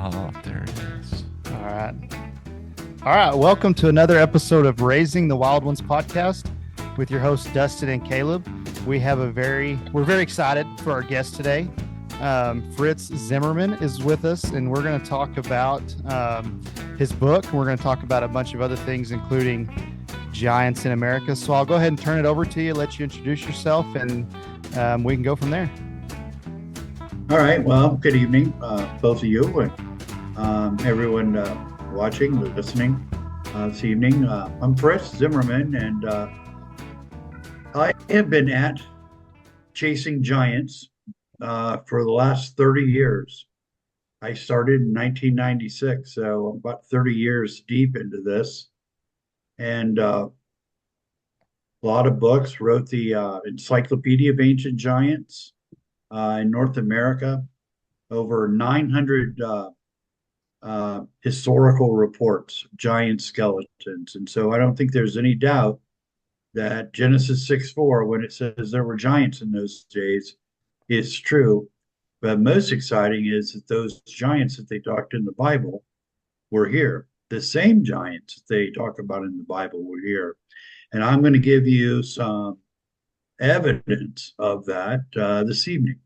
Oh, there it is. All right. All right. Welcome to another episode of Raising the Wild Ones podcast with your hosts, Dustin and Caleb. We're very excited for our guest today. Fritz Zimmerman is with us, and we're going to talk about his book. We're going to talk about a bunch of other things, including giants in America. So I'll go ahead and turn it over to you, let you introduce yourself, and we can go from there. All right. Well, good evening, both of you and everyone watching, listening this evening. I'm Fritz Zimmerman, and I have been at chasing giants for the last 30 years. I started in 1996, so I'm about 30 years deep into this, and a lot of books. Wrote the Encyclopedia of Ancient Giants in North America, over 900 historical reports of giant skeletons. And so I don't think there's any doubt that Genesis 6:4, when it says there were giants in those days, is true. But most exciting is that those giants that they talked in the Bible were here. The same giants that they talk about in the Bible were here. And I'm going to give you some evidence of that this evening.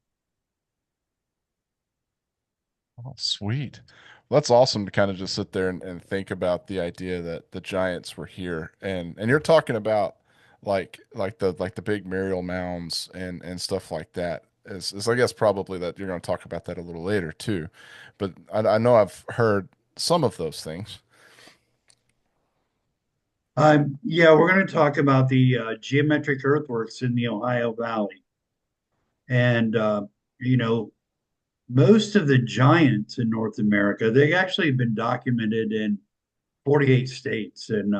Oh, sweet. Well, that's awesome to kind of just sit there and think about the idea that the giants were here. And you're talking about like the big burial mounds and stuff like that. Is I guess probably that you're going to talk about that a little later too. But I know I've heard some of those things. Yeah, we're going to talk about the geometric earthworks in the Ohio Valley. And, you know, most of the giants in North America, they actually have been documented in 48 states in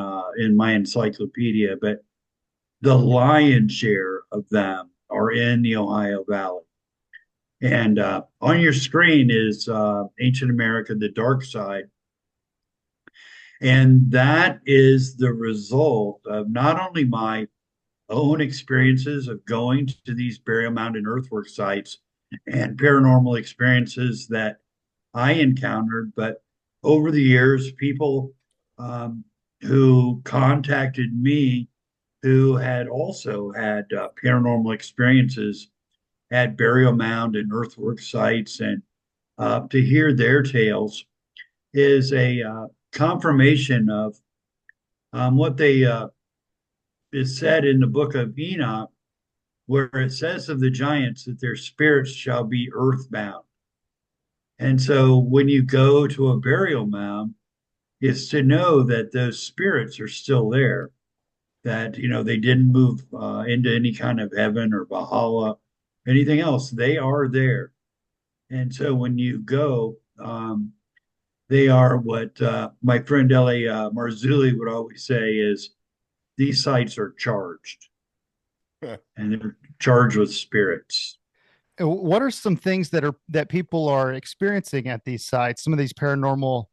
my encyclopedia, but the lion's share of them are in the Ohio Valley. And on your screen is Ancient America, the Dark Side. And that is the result of not only my own experiences of going to these burial mound and earthwork sites and paranormal experiences that I encountered, but over the years, people who contacted me who had also had paranormal experiences at burial mound and earthwork sites, and to hear their tales is a confirmation of what they is said in the book of Enoch, where it says of the giants that their spirits shall be earthbound. And so when you go to a burial mound, it's to know that those spirits are still there, that, you know, they didn't move into any kind of heaven or Valhalla, anything else. They are there. And so when you go, they are what my friend L.A. Marzulli would always say is these sites are charged. And they're charged with spirits. What are some things that people are experiencing at these sites? Some of these paranormal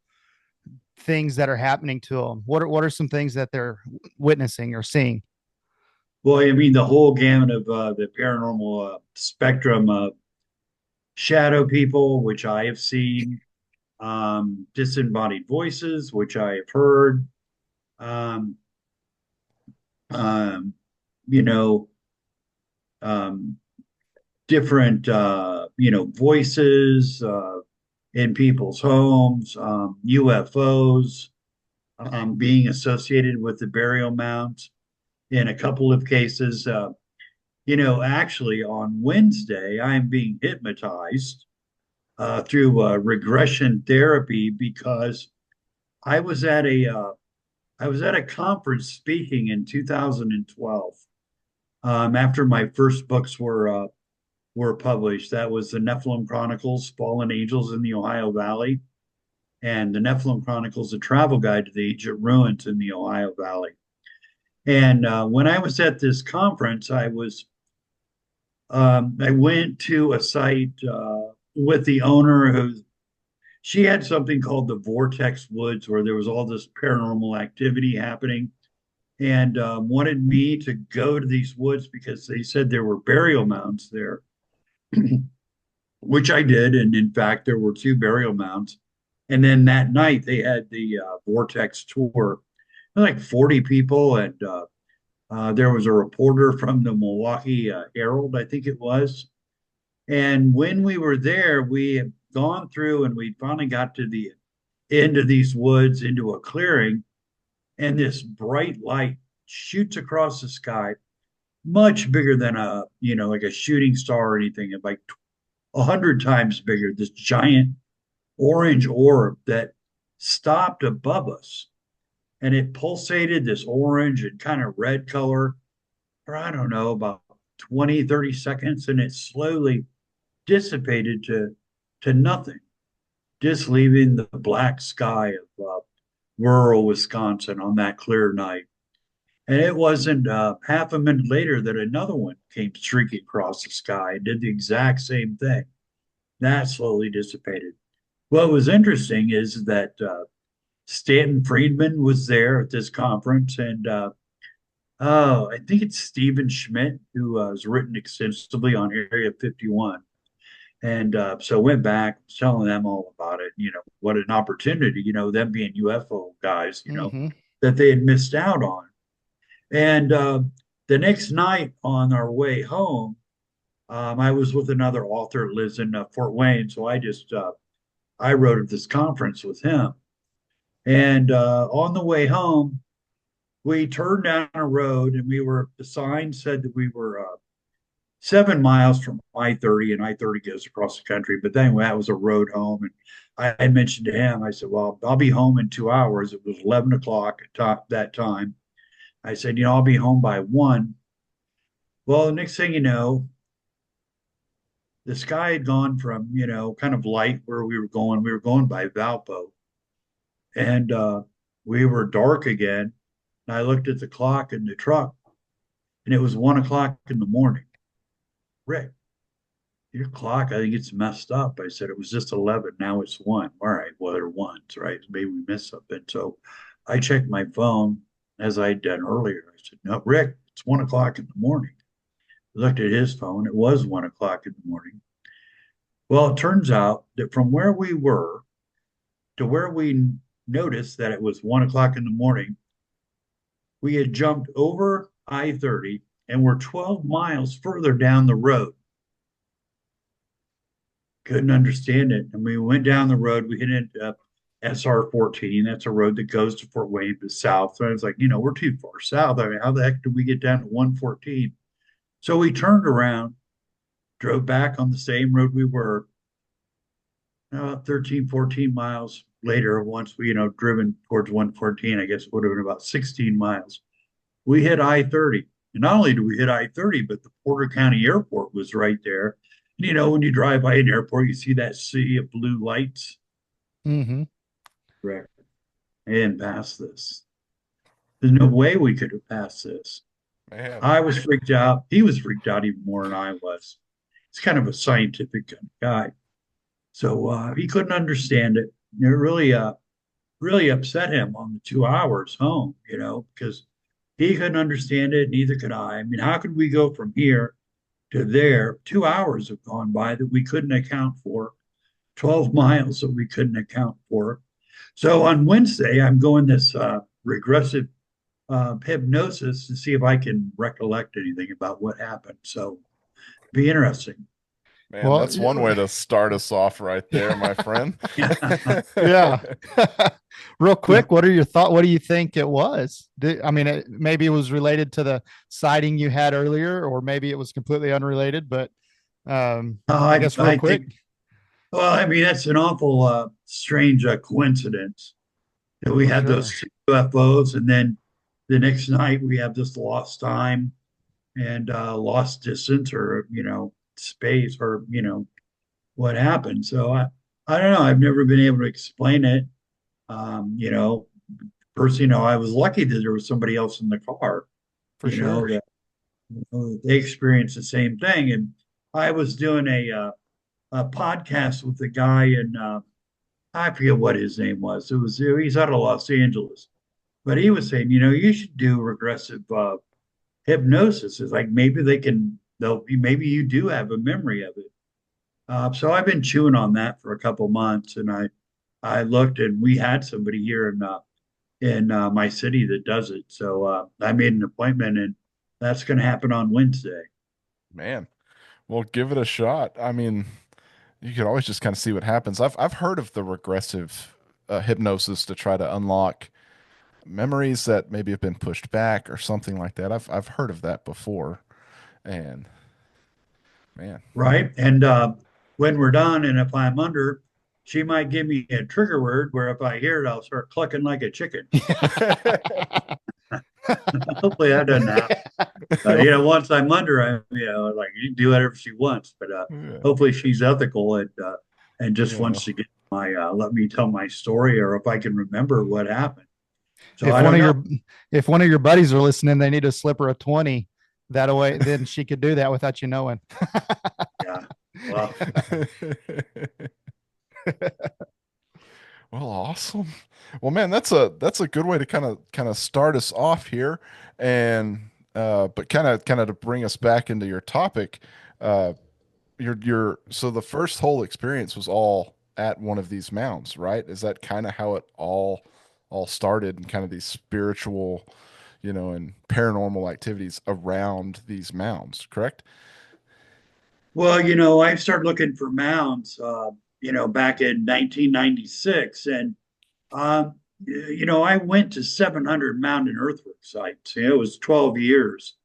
things that are happening to them. What are some things that they're witnessing or seeing? Well, I mean, the whole gamut of the paranormal spectrum of shadow people, which I have seen, disembodied voices, which I have heard, um, you know, different, voices in people's homes, UFOs being associated with the burial mounds. In a couple of cases, actually on Wednesday, I'm being hypnotized through regression therapy because I was at a conference speaking in 2012 after my first books were published. That was the Nephilim Chronicles, Fallen Angels in the Ohio Valley, and the Nephilim Chronicles, A Travel Guide to the Ancient Ruins in the Ohio Valley. And when I was at this conference, I went to a site with the owner who she had something called the Vortex Woods, where there was all this paranormal activity happening, and wanted me to go to these woods because they said there were burial mounds there, which I did. And in fact, there were two burial mounds And then that night they had the Vortex tour, like 40 people, and there was a reporter from the Milwaukee Herald, I think it was. And when we were there, we had gone through and we finally got to the end of these woods into a clearing, and this bright light shoots across the sky, much bigger than like a shooting star or anything, like 100 times bigger. This giant orange orb that stopped above us, and it pulsated this orange and kind of red color for, I don't know, about 20, 30 seconds, and it slowly dissipated to nothing, just leaving the black sky of rural Wisconsin on that clear night. And it wasn't half a minute later that another one came streaking across the sky and did the exact same thing. That slowly dissipated. What was interesting is that Stanton Friedman was there at this conference, and I think it's Stephen Schmidt, who has written extensively on Area 51. And so went back, telling them all about it, what an opportunity, them being UFO guys, Mm-hmm. that they had missed out on. And the next night on our way home, I was with another author that lives in Fort Wayne. So I wrote at this conference with him. And on the way home, we turned down a road, and the sign said that we were 7 miles from I-30, and I-30 goes across the country. But then that was a road home. And I mentioned to him, I said, well, I'll be home in 2 hours. It was 11 o'clock at that time. I said, I'll be home by 1. Well, the next thing you know, the sky had gone from, kind of light where we were going by Valpo, and we were dark again. And I looked at the clock in the truck, and it was 1 o'clock in the morning. Rick, your clock, I think it's messed up. I said, it was just 11. Now it's 1. All right, well, they're ones, right? Maybe we missed something. So I checked my phone as I'd done earlier. I said, no, Rick, it's 1 o'clock in the morning. I looked at his phone. It was 1 o'clock in the morning. Well, it turns out that from where we were to where we noticed that it was 1 o'clock in the morning, we had jumped over I-30 and we're 12 miles further down the road. Couldn't understand it. And we went down the road. We hit SR-14. That's a road that goes to Fort Wayne to the south. So I was like, we're too far south. I mean, how the heck did we get down to 114? So we turned around, drove back on the same road we were. 13, 14 miles later, once we, driven towards 114, I guess it would have been about 16 miles. We hit I-30. And not only did we hit I-30, but the Porter County Airport was right there. And, when you drive by an airport, you see that sea of blue lights. Mm-hmm. Correct. And pass this. There's no way we could have passed this. Man. I was freaked out. He was freaked out even more than I was. He's kind of a scientific kind of guy. So he couldn't understand it. It really upset him on the 2 hours home, because he couldn't understand it. Neither could I. I mean, how could we go from here to there? 2 hours have gone by that we couldn't account for, 12 miles that we couldn't account for. So on Wednesday, I'm going this regressive hypnosis to see if I can recollect anything about what happened. So be interesting. Man, Well, that's one way to start us off right there, my friend. yeah. Real quick, what are your thoughts? What do you think it was? Maybe it was related to the sighting you had earlier, or maybe it was completely unrelated, but I guess real quick. Well, I mean, that's an awful strange coincidence that we had those two UFOs, and then the next night we have this lost time and lost distance, or space, or what happened. So I don't know. I've never been able to explain it. Personally, I was lucky that there was somebody else in the car. For sure. They experienced the same thing. And I was doing a podcast with a guy in I forget what his name was. He's out of Los Angeles, but he was saying, you should do regressive hypnosis. It's like maybe maybe you do have a memory of it. So I've been chewing on that for a couple months, and I looked, and we had somebody here in my city that does it. So I made an appointment, and that's going to happen on Wednesday. Man, well, give it a shot. I mean, you could always just kind of see what happens. I've heard of the regressive hypnosis to try to unlock memories that maybe have been pushed back or something like that. I've heard of that before, and man, Right. And when we're done, and if I'm under, she might give me a trigger word where if I hear it, I'll start clucking like a chicken. Hopefully that doesn't happen. Once I'm under, like you can do whatever she wants, but yeah, hopefully she's ethical and just yeah. wants to get my let me tell my story, or if I can remember what happened. So if I one don't of know. your if one of your buddies are listening, they need to slip her a 20. That way, then she could do that without you knowing. Yeah. Well, Well, awesome. Well, man, that's a good way to kind of start us off here, and but kind of to bring us back into your topic. Uh, your so the first whole experience was all at one of these mounds, right? Is that kind of how it all started, and kind of these spiritual, and paranormal activities around these mounds, correct? well, I started looking for mounds, back in 1996, and I went to 700 mountain earthwork sites. It was 12 years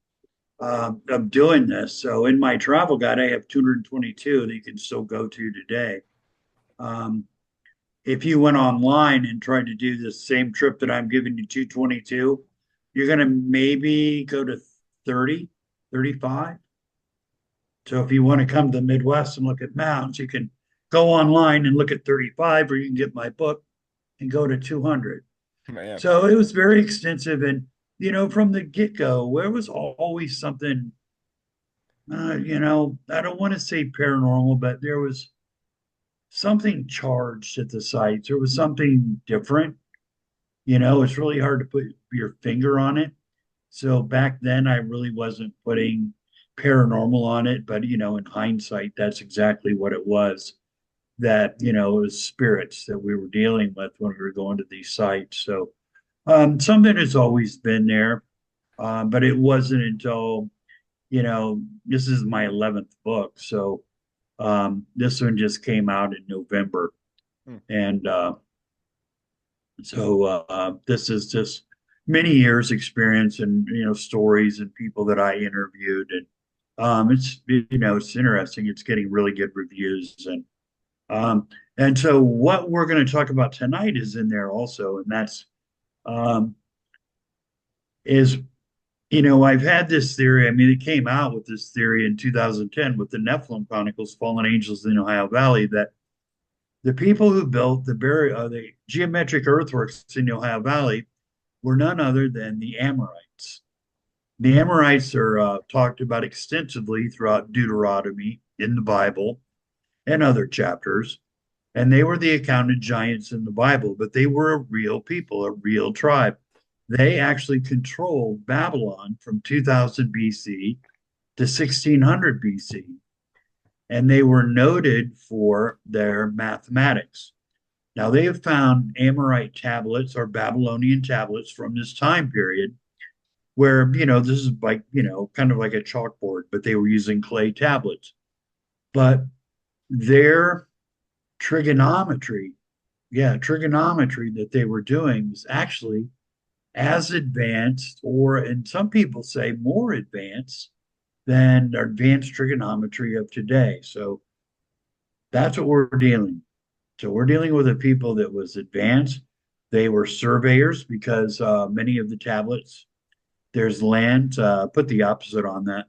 of doing this. So in my travel guide, I have 222 that you can still go to today. Um, if you went online and tried to do the same trip that I'm giving you, 222, you're going to maybe go to 30, 35. So if you want to come to the Midwest and look at mountains, you can go online and look at 35, or you can get my book and go to 200. Man, So it was very extensive. And, from the get go, there was always something, I don't want to say paranormal, but there was something charged at the sites. There was something different. It's really hard to put your finger on it. So back then, I really wasn't putting paranormal on it. But, in hindsight, that's exactly what it was. That, it was spirits that we were dealing with when we were going to these sites. So something has always been there. But it wasn't until, this is my 11th book. So this one just came out in November. hmm, And so this is just many years experience, and stories and people that I interviewed. And it's interesting. It's getting really good reviews. Um and so what we're going to talk about tonight is in there also, and that's um is I've had this theory. I mean, it came out with this theory in 2010 with the Nephilim Chronicles, Fallen Angels in the Ohio Valley, that the people who built the geometric earthworks in the Ohio Valley were none other than the Amorites. The Amorites are talked about extensively throughout Deuteronomy in the Bible and other chapters, and they were the accounted giants in the Bible, but they were a real people, a real tribe. They actually controlled Babylon from 2000 BC to 1600 BC, and they were noted for their mathematics. Now, they have found Amorite tablets or Babylonian tablets from this time period where, this is like, kind of like a chalkboard, but they were using clay tablets. But their trigonometry, trigonometry that they were doing was actually as advanced, or, and some people say more advanced than the advanced trigonometry of today. So that's what we're dealing. So we're dealing with a people that was advanced. They were surveyors, because many of the tablets, there's land. Put the opposite on that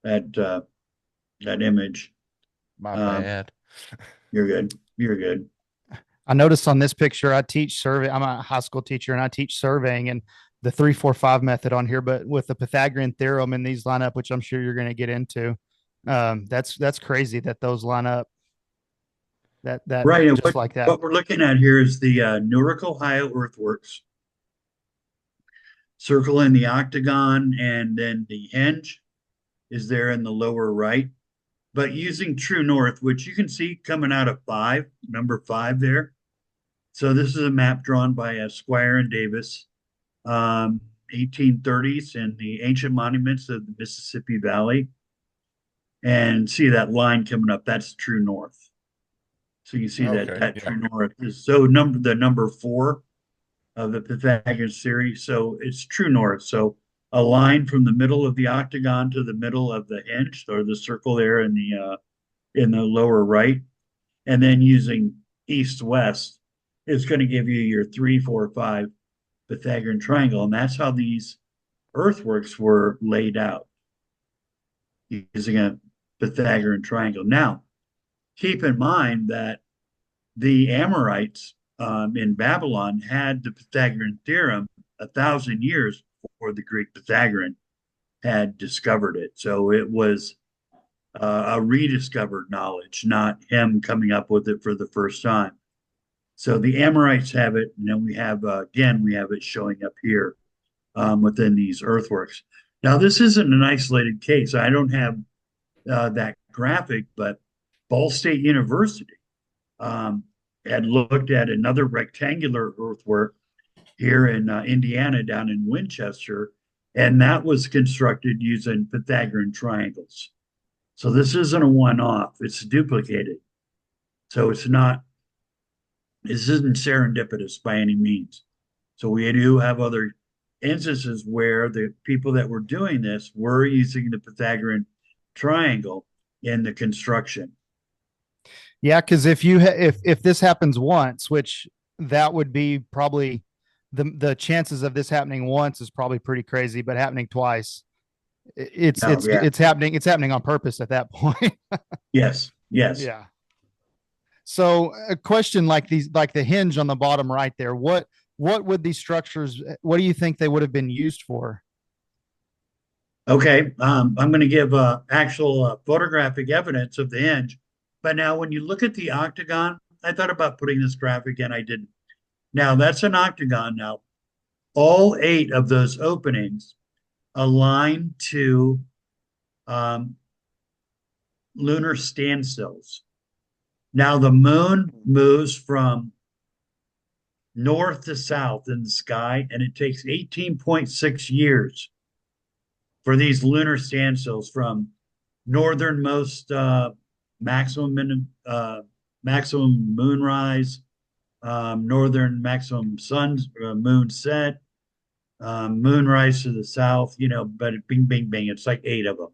that image. my Um, bad. you're good. You're good. I noticed on this picture, I teach survey. I'm a high school teacher and I teach surveying and the 3-4-5 method on here, but with the Pythagorean theorem in these line up, which I'm sure you're going to get into. That's crazy that those line up that Right. And just like that. what we're looking at here is the Newark, Ohio earthworks, circle in the octagon, and then the hinge is there in the lower right. But using true north, which you can see coming out of five, number five there, So this is a map drawn by Squire and Davis, 1830s, in the ancient monuments of the Mississippi Valley. And see that line coming up? That's true north. So you see that Okay. that Yeah. true north is the number four of the Pythagorean theory. So it's true north. So a line from the middle of the octagon to the middle of the hinge or the circle there in the lower right, and then using east west, it's going to give you your 3, 4, 5 Pythagorean triangle, and that's how these earthworks were laid out using a Pythagorean triangle. Now, keep in mind that the Amorites in Babylon had the Pythagorean theorem 1,000 years before the Greek Pythagorean had discovered it. So it was a rediscovered knowledge, not him coming up with it for the first time. So the Amorites have it, and then we have we have it showing up here within these earthworks. Now, this isn't an isolated case. I don't have that graphic, but Ball State University um, had looked at another rectangular earthwork here in Indiana, down in Winchester, and that was constructed using Pythagorean triangles. So this isn't a one-off; it's duplicated. So this isn't serendipitous by any means. So we do have other instances where the people that were doing this were using the Pythagorean triangle in the construction. Yeah, because if this happens once, which that would be probably the chances of this happening once is probably pretty crazy, but happening twice, it's Oh, it's yeah. it's happening on purpose at that point. Yes. Yes. Yeah. So a question like these, like the hinge on the bottom right there, what would these structures? What do you think they would have been used for? Okay. I'm going to give actual photographic evidence of the hinge. But now, when you look at the octagon, I thought about putting this graphic in. I didn't. Now, that's an octagon. Now, all 8 of those openings align to um, lunar standstills. Now, the moon moves from north to south in the sky, and it takes 18.6 years for these lunar standstills from northernmost maximum moonrise, northern maximum moon set, moonrise to the south, but bing, bing, bing, it's like 8 of them.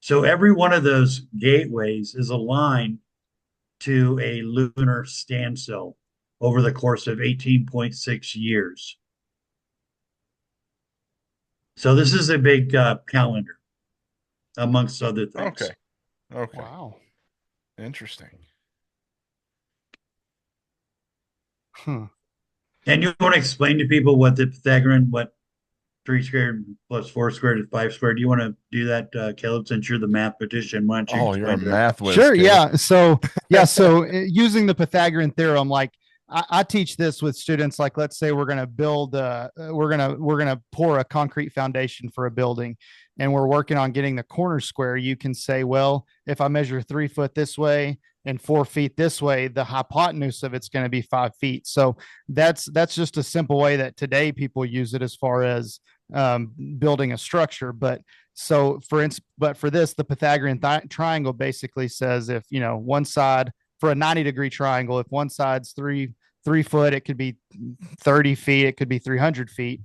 So every one of those gateways is aligned to a lunar standstill over the course of 18.6 years. So this is a big calendar, amongst other things. Okay. Okay. Wow. Interesting. Huh. And you want to explain to people what the Pythagorean, what 3 squared plus 4 squared is 5 squared? Do you want to do that, Caleb, since you're the mathematician? Why don't you Oh, you're a explain to them? math whiz, Sure. Caleb. Yeah. So using the Pythagorean theorem, like I teach this with students. Like, let's say we're going to build, we're gonna pour a concrete foundation for a building, and we're working on getting the corner square. You can say, well, if I measure 3 foot this way and 4 feet this way, the hypotenuse of it's going to be 5 feet. So that's just a simple way that today people use it as far as building a structure. But so for instance, but for this, the Pythagorean triangle basically says if, one side for a 90-degree triangle, if one side's 3 foot, it could be 30 feet, it could be 300 feet.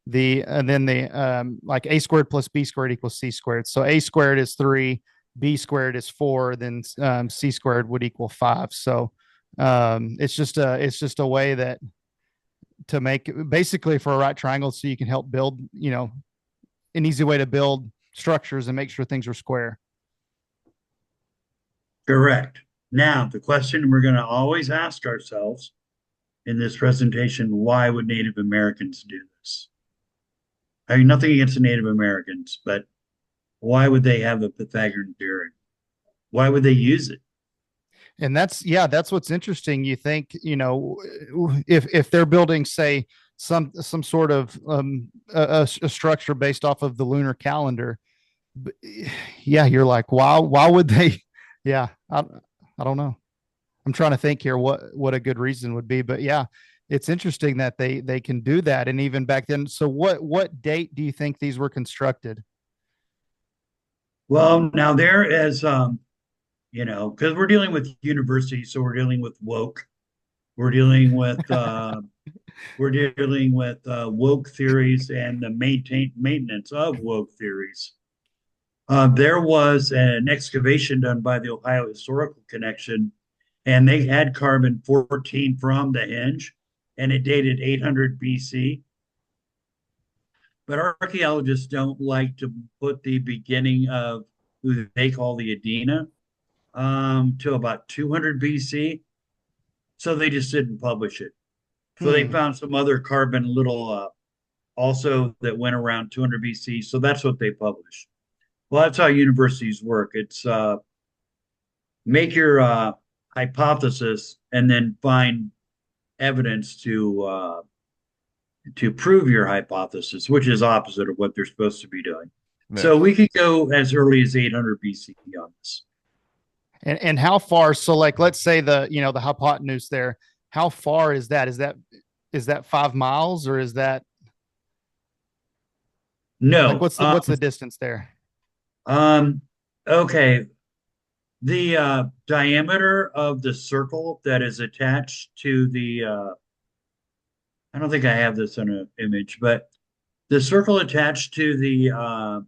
And then like a squared plus b squared equals c squared. So a squared is 3, b squared is 4, then c squared would equal 5. So it's just a way that to make basically for a right triangle, so you can help build, an easy way to build structures and make sure things are square. Correct. Now, the question we're going to always ask ourselves in this presentation, why would Native Americans do this? I mean, nothing against the Native Americans, but why would they have the Pythagorean theorem? Why would they use it? And that's what's interesting. You think, if they're building, say, some sort of a structure based off of the lunar calendar, yeah, you're like, wow, why would they? Yeah, I don't know. I'm trying to think here what a good reason would be, but yeah, it's interesting that they can do that, and even back then. So what date do you think these were constructed? Well, now there is, because we're dealing with universities, so we're dealing with woke. We're dealing with woke theories and the maintenance of woke theories. There was an excavation done by the Ohio Historical Connection, and they had carbon 14 from the hinge, and it dated 800 BC. But archaeologists don't like to put the beginning of who they call the Adena to about 200 BC. So they just didn't publish it. So they Hmm. found some other carbon little also that went around 200 BC. So that's what they published. Well, that's how universities work. It's make your hypothesis and then find evidence to prove your hypothesis, which is opposite of what they're supposed to be doing. Yeah. So we could go as early as 800 BC on this. And how far? So like, let's say the hypotenuse there. How far is that? Is that 5 miles, or is that like No. what's the distance there? Um, okay. The diameter of the circle that is attached to I don't think I have this in an image, but the circle attached to the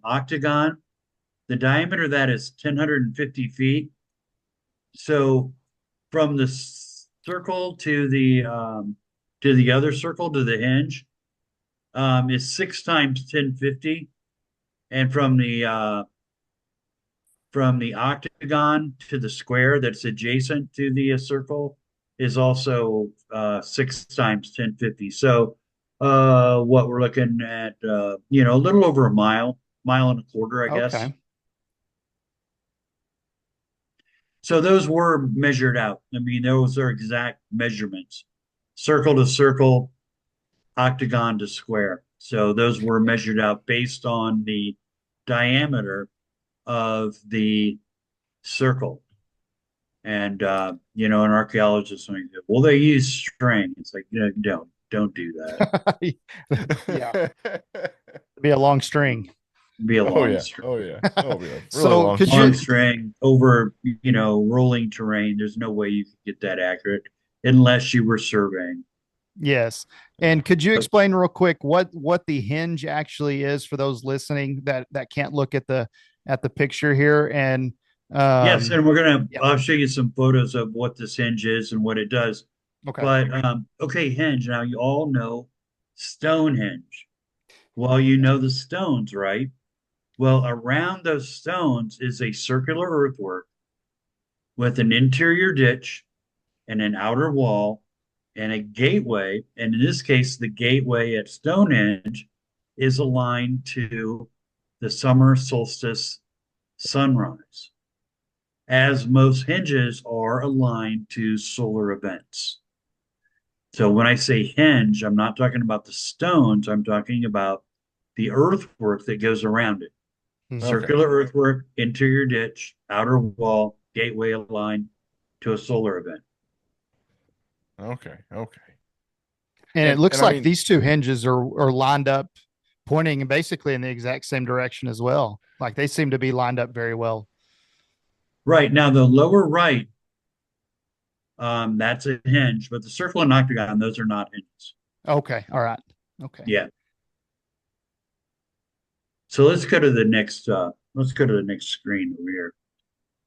octagon, the diameter of that is 1,050 feet. So from the circle to the other circle to the hinge is 6 times 1050, and from the octagon to the square that's adjacent to the circle is also 6 times 1050. So what we're looking at, a little over a mile and a quarter, I guess. Okay. So those were measured out. I mean, those are exact measurements, circle to circle, octagon to square. So those were measured out based on the diameter of the circle. And an archaeologist might go, well, they use string. It's like, don't do that. Yeah, be a long string. Be a Oh long yeah. string. Oh yeah. That'll be a really So long could Long you? string. string over, rolling terrain. There's no way you could get that accurate unless you were surveying. Yes. And could you explain real quick what the hinge actually is for those listening that can't look at the picture here? And Yes, and yeah. I'll show you some photos of what this hinge is and what it does. Okay. But okay, hinge. Now you all know Stonehenge. Well, you know the stones, right? Well, around those stones is a circular earthwork with an interior ditch and an outer wall and a gateway. And in this case, the gateway at Stonehenge is aligned to the summer solstice sunrise, as most hinges are aligned to solar events. So when I say hinge, I'm not talking about the stones, I'm talking about the earthwork that goes around it. Hmm. Okay. Circular earthwork, interior ditch, outer wall, gateway aligned to a solar event. Okay. Okay. And it And looks I like mean, these two hinges are lined up, pointing basically in the exact same direction as well. Like they seem to be lined up very well. Right now, the lower right, that's a hinge, but the circle and octagon, those are not hinges. Okay. All right. Okay. Yeah. So let's go to the next screen over here.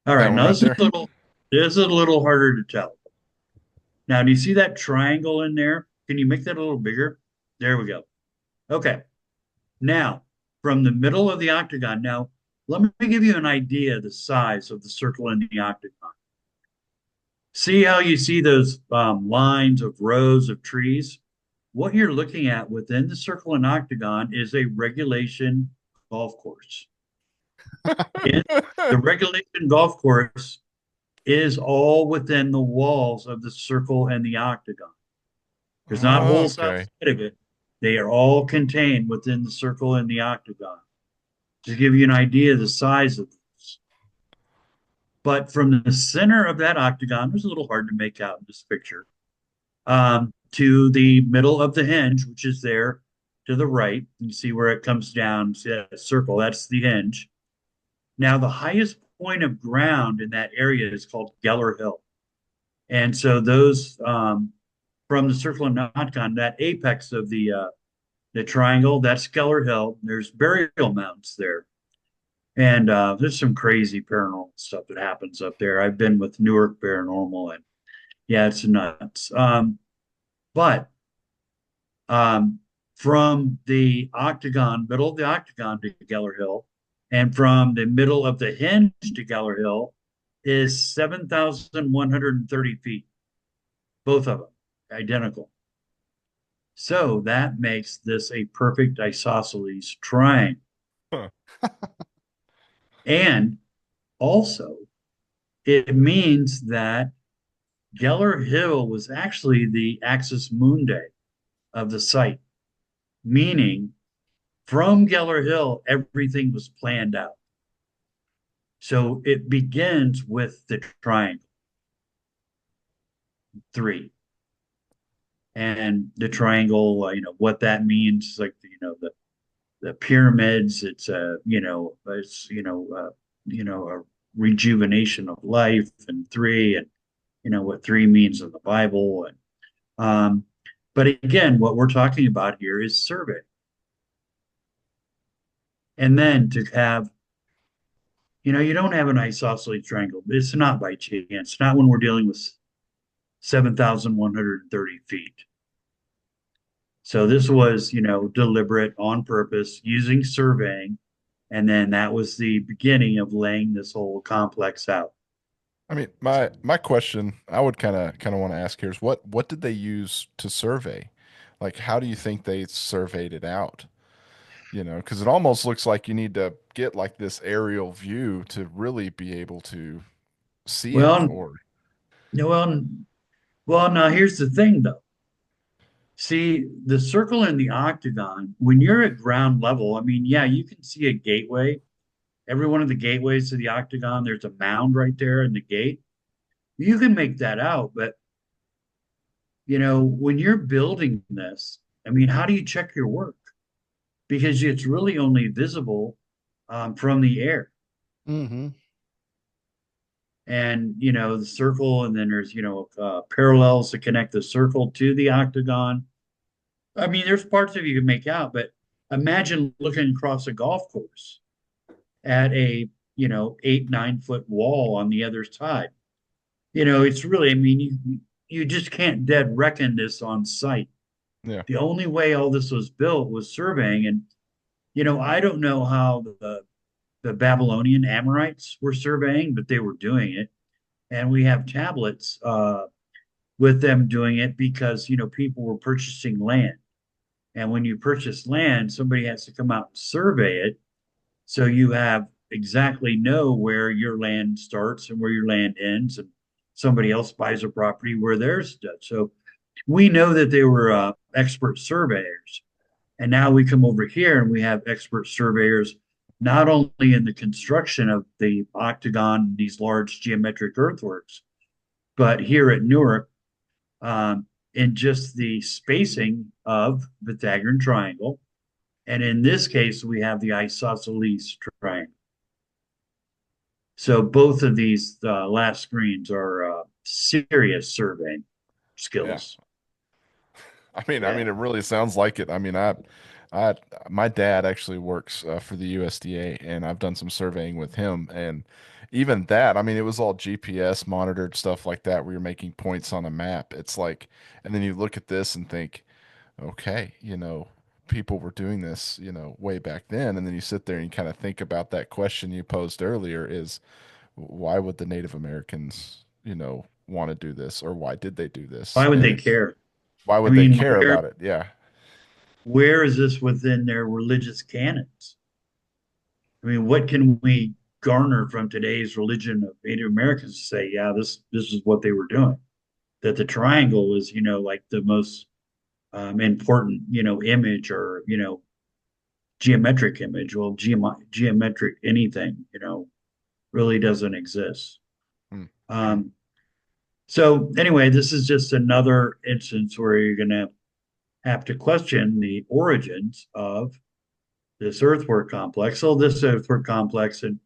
All that right, one now right there. this is a little harder to tell. Now, do you see that triangle in there? Can you make that a little bigger? There we go. Okay. Now, from the middle of the octagon, now let me give you an idea of the size of the circle and the octagon. See how you see those lines of rows of trees? What you're looking at within the circle and octagon is a regulation golf course. The regulation golf course is all within the walls of the circle and the octagon. There's not holes Okay. outside of it. They are all contained within the circle and the octagon. To give you an idea of the size of this. But from the center of that octagon, it was a little hard to make out in this picture, to the middle of the hinge, which is there to the right. You see where it comes down, see that circle, that's the hinge. Now, the highest point of ground in that area is called Geller Hill. And so those from the circle and octagon, that apex of the triangle, that's Geller Hill. There's burial mounds there. And there's some crazy paranormal stuff that happens up there. I've been with Newark Paranormal, and yeah, it's nuts. But from the octagon, middle of the octagon to Geller Hill, and from the middle of the hinge to Geller Hill is 7,130 feet, both of them identical. So that makes this a perfect isosceles triangle. Huh. And also, it means that Geller Hill was actually the axis mundi of the site, meaning from Geller Hill, everything was planned out. So it begins with the triangle, three. And the triangle, what that means, like, the pyramids, it's a rejuvenation of life, and three, and what three means in the Bible. And but again, what we're talking about here is survey. And then to have, you don't have an isosceles triangle. It's not by chance, not when we're dealing with 7,130 feet. So this was, deliberate, on purpose, using surveying. And then that was the beginning of laying this whole complex out. I mean, my question I would kind of want to ask here is what did they use to survey? Like, how do you think they surveyed it out? Because it almost looks like you need to get like this aerial view to really be able to see it. Well, Or well, well, now here's the thing though. See, the circle and the octagon, when you're at ground level, I mean, yeah, you can see a gateway. Every one of the gateways to the octagon, there's a mound right there in the gate. You can make that out, but when you're building this, I mean, how do you check your work? Because it's really only visible from the air. Mm-hmm. And the circle, and then there's parallels to connect the circle to the octagon. I mean, there's parts of you can make out, but imagine looking across a golf course at a 8-9 foot wall on the other side. It's really, I mean, you just can't dead reckon this on site. yeah, The only way all this was built was surveying. And I don't know how the Babylonian Amorites were surveying, but they were doing it. And we have tablets with them doing it because people were purchasing land. And when you purchase land, somebody has to come out and survey it. So you have exactly know where your land starts and where your land ends. And somebody else buys a property where theirs does. So we know that they were expert surveyors. And now we come over here and we have expert surveyors, not only in the construction of the octagon, these large geometric earthworks, but here at Newark, in just the spacing of the Pythagorean triangle. And in this case, we have the isosceles triangle. So both of these last screens are serious surveying yeah. skills. I mean, it really sounds like it. I mean, I, my dad actually works for the USDA, and I've done some surveying with him, and even that, I mean, it was all GPS monitored stuff like that, where you're making points on a map. It's like, and then you look at this and think, okay, people were doing this, way back then, and then you sit there and you kind of think about that question you posed earlier: is why would the Native Americans, want to do this, or why did they do this, Why would they and care? why I would they mean, care about it? Yeah. where is this within their religious canons? I mean, what can we garner from today's religion of Native Americans to say, yeah, this is what they were doing? That the triangle was, like the most important, image, or geometric image. Well, geometric anything, really doesn't exist. Hmm. So anyway, this is just another instance where you're going to have to question the origins of this earthwork complex. So this earthwork complex and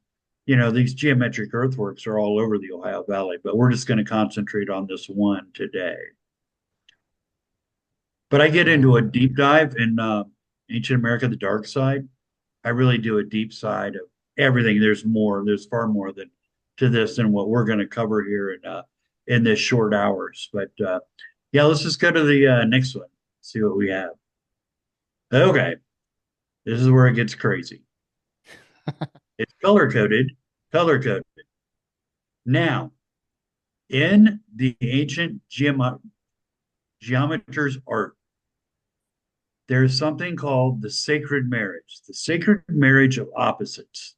these geometric earthworks are all over the Ohio Valley, but we're just going to concentrate on this one today. But I get into a deep dive in Ancient America, the dark side. I really do a deep side of everything. There's more. There's far more than to this than what we're going to cover here in this short hours. But yeah, let's just go to the next one. See what we have. Okay, this is where it gets crazy. It's color coded. Color coded. Now, in the ancient geometer's art, there's something called the sacred marriage of opposites.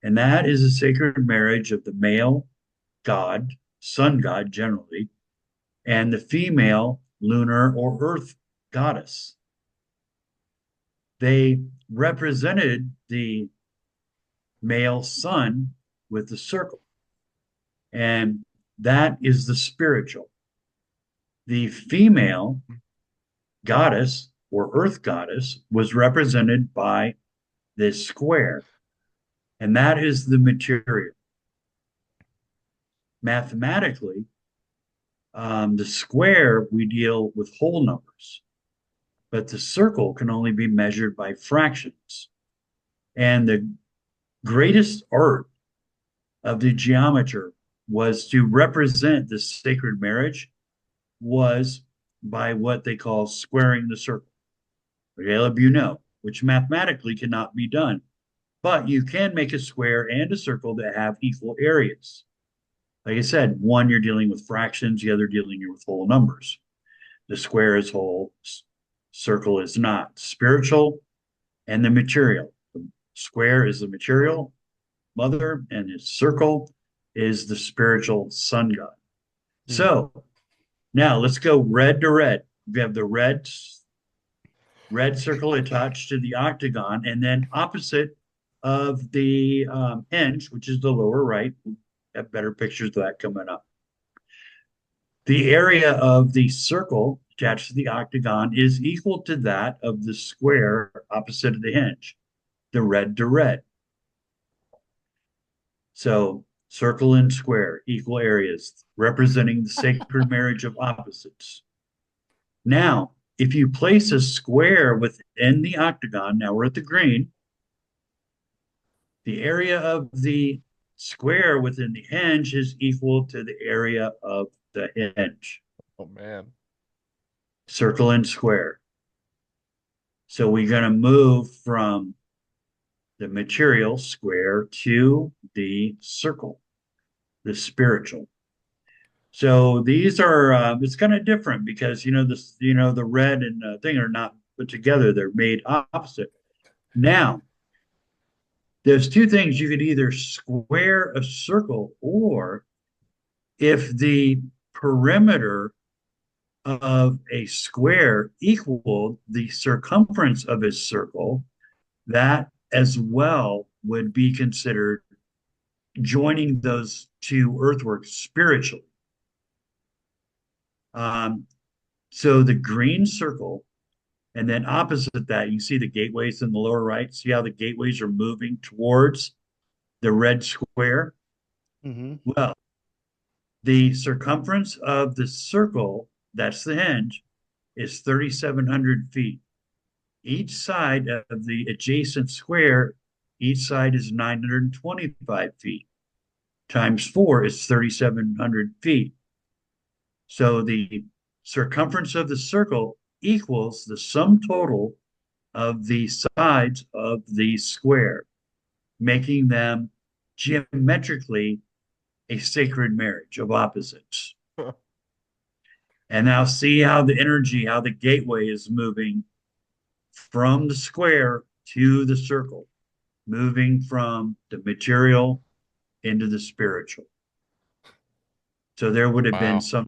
And that is a sacred marriage of the male god, sun god generally, and the female lunar or earth goddess. They represented the male sun with the circle, and that is the spiritual. The female goddess or earth goddess was represented by this square, and that is the material. Mathematically, the square, we deal with whole numbers, but the circle can only be measured by fractions. And the greatest art of the geometer was to represent this sacred marriage was by what they call squaring the circle. Caleb, which mathematically cannot be done, but you can make a square and a circle that have equal areas. Like I said, one you're dealing with fractions, the other dealing with whole numbers. The square is whole, circle is not. Spiritual and the material. The square is the material mother, and the circle is the spiritual sun god. Mm. So now let's go red to red. We have the red circle attached to the octagon, and then opposite of the hinge, which is the lower right. We have better pictures of that coming up. The area of the circle attached to the octagon is equal to that of the square opposite of the hinge, the red to red. So circle and square, equal areas, representing the sacred marriage of opposites. Now, if you place a square within the octagon, now we're at the green, the area of the square within the hinge is equal to the area of the hinge. Oh man. Circle and square. So we're going to move from the material square to the circle, the spiritual. So these are it's kind of different because the red and thing are not put together; they're made opposite. Now, there's two things: you could either square a circle, or if the perimeter of a square equaled the circumference of a circle, that as well would be considered joining those two earthworks spiritually. So the green circle, and then opposite that, you see the gateways in the lower right. See how the gateways are moving towards the red square? Mm-hmm. Well, the circumference of the circle, that's the hinge, is 3,700 feet. Each side of the adjacent square, each side is 925 feet. Times 4 is 3,700 feet. So the circumference of the circle equals the sum total of the sides of the square, making them geometrically a sacred marriage of opposites. And now see how the energy, how the gateway is moving from the square to the circle, moving from the material into the spiritual. So there would have been Wow.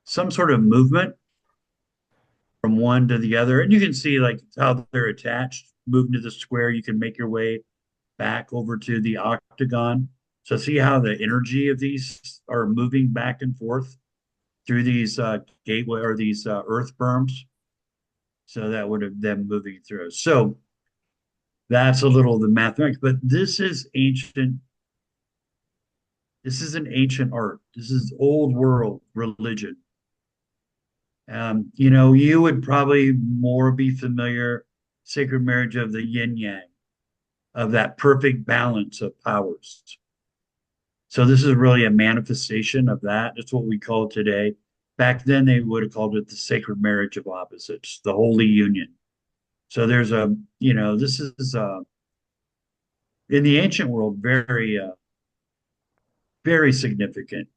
some sort of movement from one to the other. And you can see like how they're attached, moving to the square. You can make your way back over to the octagon. So see how the energy of these are moving back and forth through these gateway or these earth berms. So that would have them moving through. So that's a little of the mathematics, but this is ancient. This is an ancient art. This is old world religion. You would probably more be familiar sacred marriage of the yin yang, of that perfect balance of powers. So this is really a manifestation of that. That's what we call it today. Back then, they would have called it the sacred marriage of opposites, the holy union. So there's this is in the ancient world very, very significant,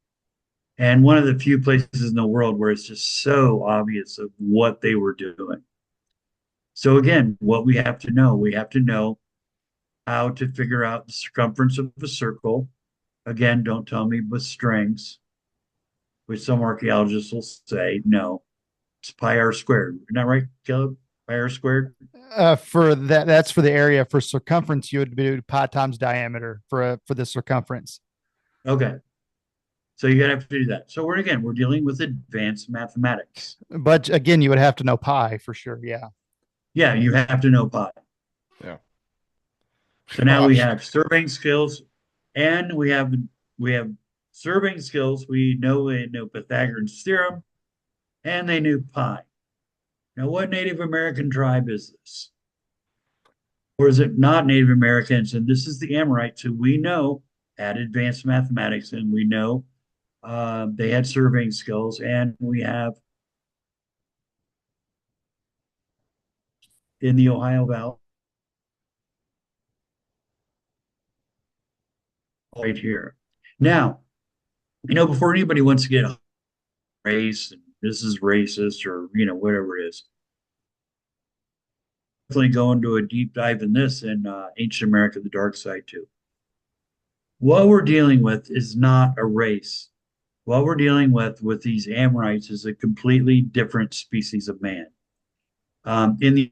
and one of the few places in the world where it's just so obvious of what they were doing. So again, what we have to know how to figure out the circumference of a circle. Again, don't tell me with strings, which some archaeologists will say, no, it's pi r squared. Isn't that right, Caleb? Pi r squared? For that's for the area. For circumference, you would do pi times diameter for the circumference. Okay. So you're gonna have to do that. So we're dealing with advanced mathematics. But again, you would have to know pi for sure. Yeah. Yeah, you have to know pi. Yeah. So now we Gosh. have surveying skills, and we have surveying skills. We know Pythagoras theorem, and they knew pi. Now, what Native American tribe is this? Or is it not Native Americans? And this is the Amorites, who we know had advanced mathematics, and we know they had surveying skills, and we have in the Ohio Valley right here. Now, before anybody wants to get race, and this is racist, or whatever it is, definitely go into a deep dive in this in Ancient America, the Dark Side too. What we're dealing with is not a race. What we're dealing with these Amorites is a completely different species of man. In the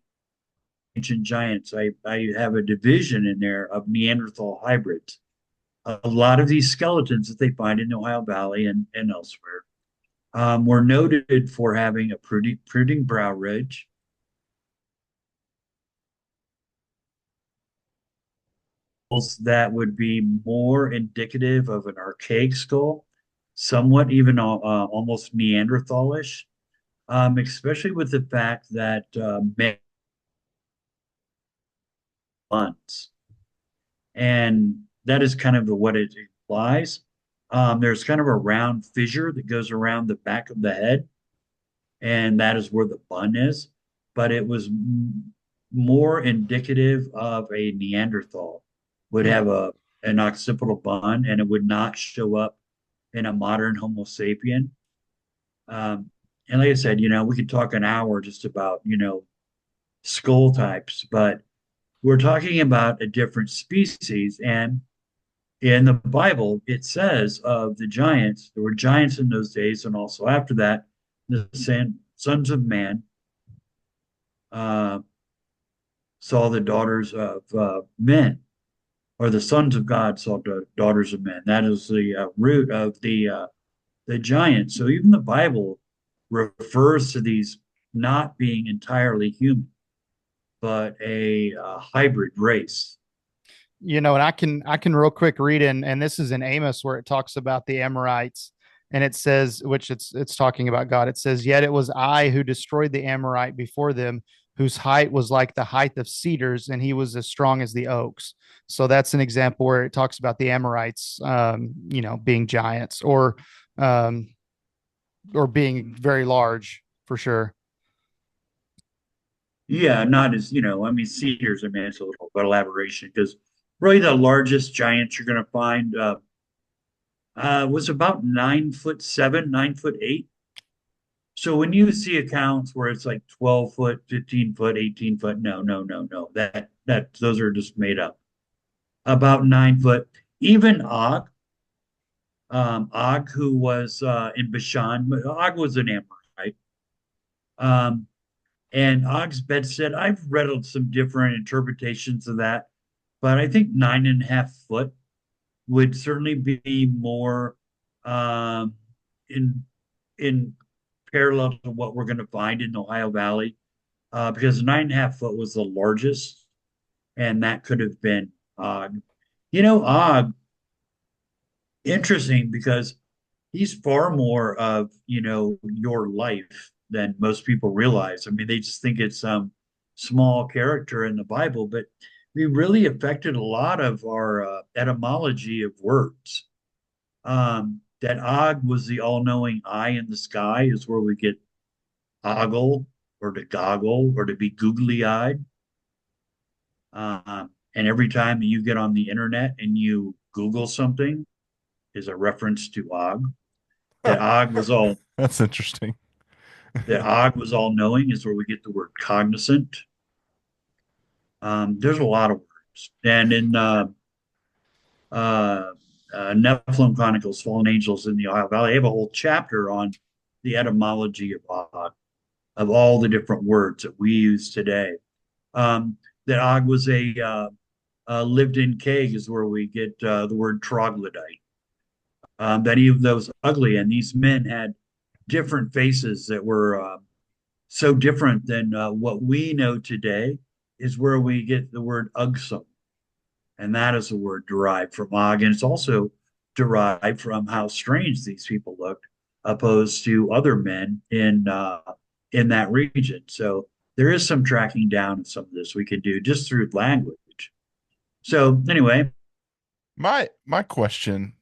ancient giants, I have a division in there of Neanderthal hybrids. A lot of these skeletons that they find in the Ohio Valley and elsewhere were noted for having a protruding brow ridge, that would be more indicative of an archaic skull, somewhat even almost Neanderthalish, especially with the fact that months. And that is kind of what it implies. There's kind of a round fissure that goes around the back of the head, and that is where the bun is. But it was more indicative of a Neanderthal, would have an occipital bun, and it would not show up in a modern Homo sapien. And like I said, we could talk an hour just about, skull types, but we're talking about a different species. And in the Bible, it says of the giants, there were giants in those days, and also after that, the sons of man saw the daughters of men, or the sons of God saw the daughters of men. That is the root of the giants. So even the Bible refers to these not being entirely human, but a hybrid race. And I can real quick read in, and this is in Amos where it talks about the Amorites, and it says, which it's talking about God. It says, "Yet it was I who destroyed the Amorite before them, whose height was like the height of cedars, and he was as strong as the oaks." So that's an example where it talks about the Amorites, being giants um, or being very large for sure. Yeah, not as, cedars, it's a little bit elaboration, because really the largest giant you're going to find was about 9'7", 9'8". So when you see accounts where it's like 12 foot, 15 foot, 18 foot, no, no, no, no, those are just made up. About 9 foot. Even Og, who was in Bashan, Og was an Amorite, right? And Og's bedstead, I've read some different interpretations of that, but I think 9.5 foot would certainly be more um, in in parallel to what we're going to find in the Ohio Valley, because 9.5 foot was the largest, and that could have been Og. Og, interesting because he's far more of, your life than most people realize. I mean, they just think it's some small character in the Bible, but he really affected a lot of our etymology of words. That Og was the all-knowing eye in the sky is where we get ogle or to goggle or to be googly-eyed. And every time you get on the internet and you Google something, is a reference to Og. That Og was all That's interesting. that Og was all knowing is where we get the word cognizant. There's a lot of words, and in uh, Nephilim Chronicles, Fallen Angels in the Ohio Valley, I have a whole chapter on the etymology of Og, of all the different words that we use today. That Og was a lived-in keg is where we get the word troglodyte. That he was ugly, and these men had different faces that were so different than what we know today, is where we get the word ugsome. And that is a word derived from Og. And it's also derived from how strange these people looked opposed to other men in that region. So there is some tracking down of some of this we can do just through language. So anyway, My question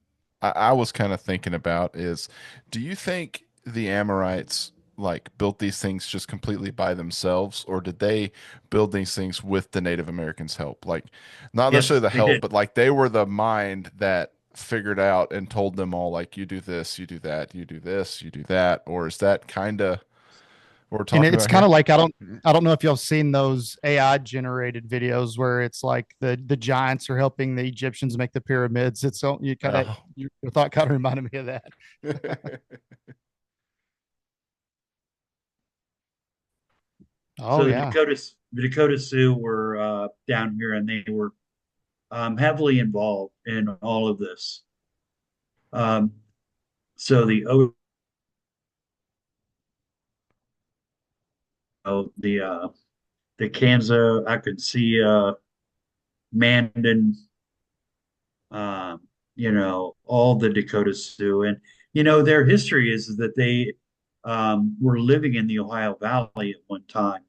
I was kind of thinking about is, do you think the Amorites like built these things just completely by themselves, or did they build these things with the Native Americans' help? Like, not necessarily yes, the they help, did. but like they were the mind that figured out and told them all, like, you do this, you do that, you do this, you do that, or is that kind of what we're And talking it's about kind here? of like I don't know if y'all seen those AI generated videos where it's like the giants are helping the Egyptians make the pyramids. It's so you kind of Oh. your thought kind of reminded me of that. Oh So yeah. The Dakota Sioux were down here, and they were heavily involved in all of this. Um, so the Kansas, I could see Mandan, all the Dakota Sioux, and their history is that they were living in the Ohio Valley at one time,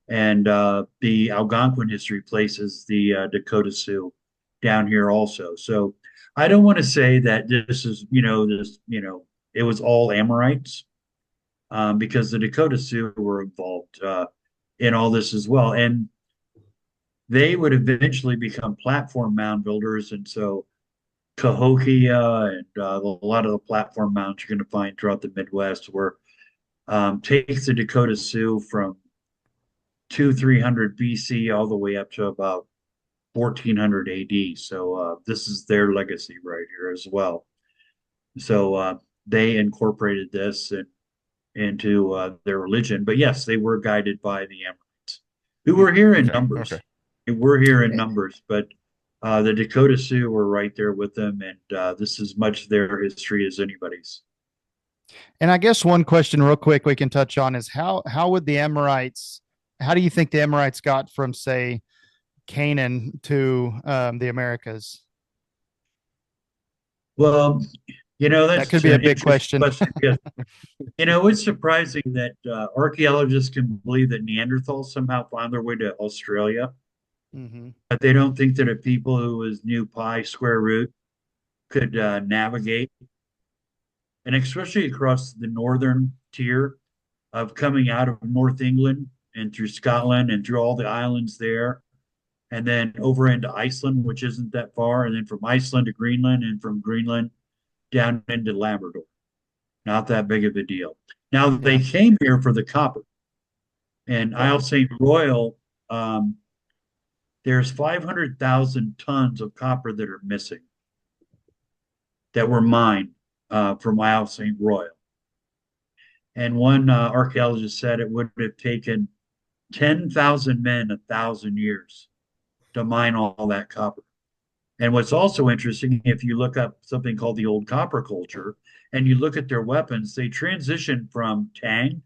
and the Algonquin history places the Dakota Sioux down here also. So I don't want to say that this is, it was all Amorites, because the Dakota Sioux were involved in all this as well. And they would eventually become platform mound builders. And so Cahokia and a lot of the platform mounds you're going to find throughout the Midwest were takes the Dakota Sioux from 300 BC all the way up to about 1400 AD. So this is their legacy right here as well. So they incorporated this into their religion. But yes, they were guided by the Amorites, who Mm, were here in okay, okay. numbers. They were here in numbers, but the Dakota Sioux were right there with them, and this is much their history as anybody's. And I guess one question real quick we can touch on is how would the Amorites how do you think the Amorites got from say Canaan to the Americas? Well, That could that's be a an big interesting question. question because it's surprising that archaeologists can believe that Neanderthals somehow found their way to Australia, Hmm. but they don't think that a people who was new pi square root could navigate, and especially across the northern tier of coming out of North England and through Scotland and through all the islands there, and then over into Iceland, which isn't that far, and then from Iceland to Greenland, and from Greenland down into Labrador. Not that big of a deal. Now they Yeah. came here for the copper, and Yeah. Isle St. Royal. There's 500,000 tons of copper that are missing that were mined from Isle St. Royal. And one archaeologist said it would have taken 10,000 men 1,000 years to mine all that copper. And what's also interesting, if you look up something called the old copper culture and you look at their weapons, they transitioned from tang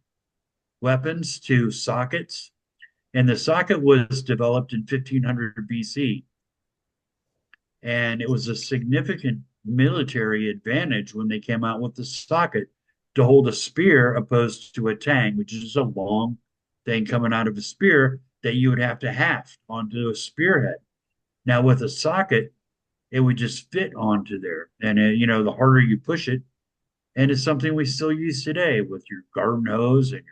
weapons to sockets. And the socket was developed in 1500 BC. And it was a significant military advantage when they came out with the socket to hold a spear opposed to a tang, which is a long thing coming out of a spear that you would have to haft onto a spearhead. Now, with a socket, it would just fit onto there. And, the harder you push it, and it's something we still use today with your garden hose and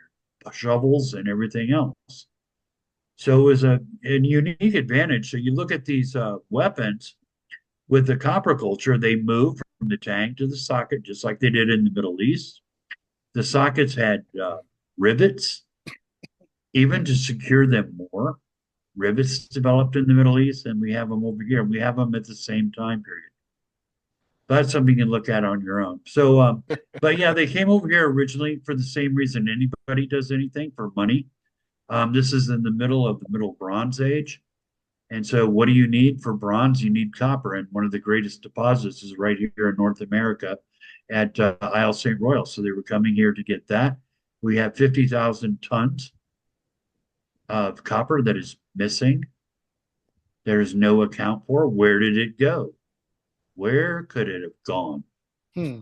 your shovels and everything else. So it was a unique advantage. So you look at these weapons with the copper culture, they moved from the tang to the socket, just like they did in the Middle East. The sockets had rivets, even to secure them more. Rivets developed in the Middle East, and we have them over here. We have them at the same time period. That's something you can look at on your own. So, but yeah, they came over here originally for the same reason anybody does anything, for money. This is in the middle of the Middle Bronze Age. And so, what do you need for bronze? You need copper. And one of the greatest deposits is right here in North America at Isle St. Royal. So, they were coming here to get that. We have 50,000 tons of copper that is missing. There is no account for. Where did it go? Where could it have gone? Hmm.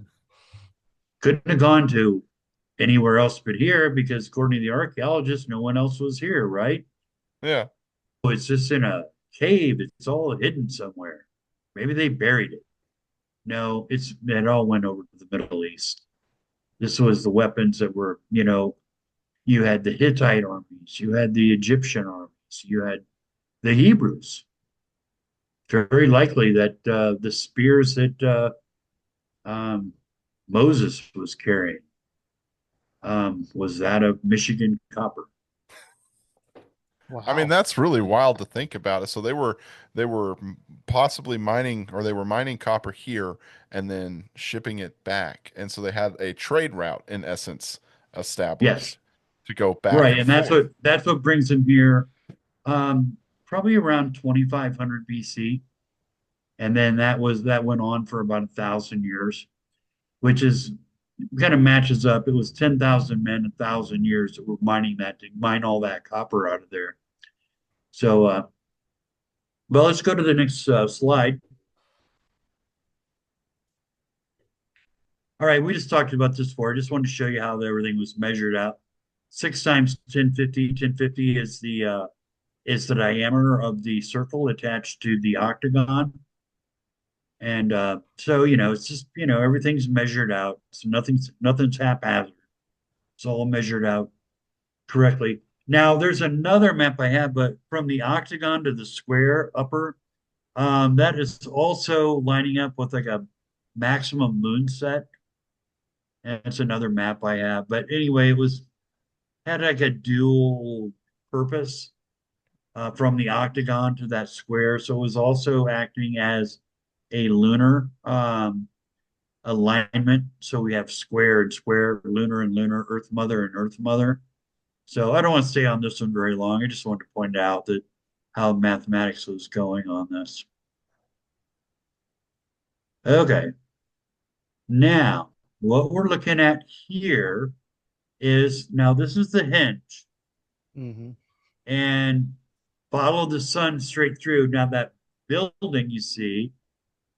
Couldn't have gone to anywhere else but here because, according to the archaeologists, no one else was here, right? Yeah. So it's just in a cave. It's all hidden somewhere. Maybe they buried it. No, it all went over to the Middle East. This was the weapons that were, you had the Hittite armies, you had the Egyptian armies, you had the Hebrews. Very likely that the spears that um, Moses was carrying was that of Michigan copper. I mean, Wow. that's really wild to think about it. So they were possibly mining, or they were mining copper here and then shipping it back. And so they had a trade route in essence Yes, established to go back right, and and that's forth. what brings them here. Probably around 2500 BC, and then that went on for about 1,000 years, which is kind of matches up. It was 10,000 men, 1,000 years that were mining that to mine all that copper out of there. So, well, let's go to the next slide. All right, we just talked about this before. I just wanted to show you how everything was measured out. 6 times 1050. 1050 is the diameter of the circle attached to the octagon. And so, it's just, everything's measured out. So nothing's haphazard. It's all measured out correctly. Now, there's another map I have, but from the octagon to the square upper, that is also lining up with like a maximum moon set. And it's another map I have. But anyway, it was had like a dual purpose from the octagon to that square. So it was also acting as a lunar alignment. So we have square and square, lunar and lunar, Earth Mother and Earth Mother. So I don't want to stay on this one very long. I just wanted to point out that how mathematics was going on this. Okay. Now, what we're looking at here is now this is the hinge Hmm. and follow the sun straight through. Now, that building you see,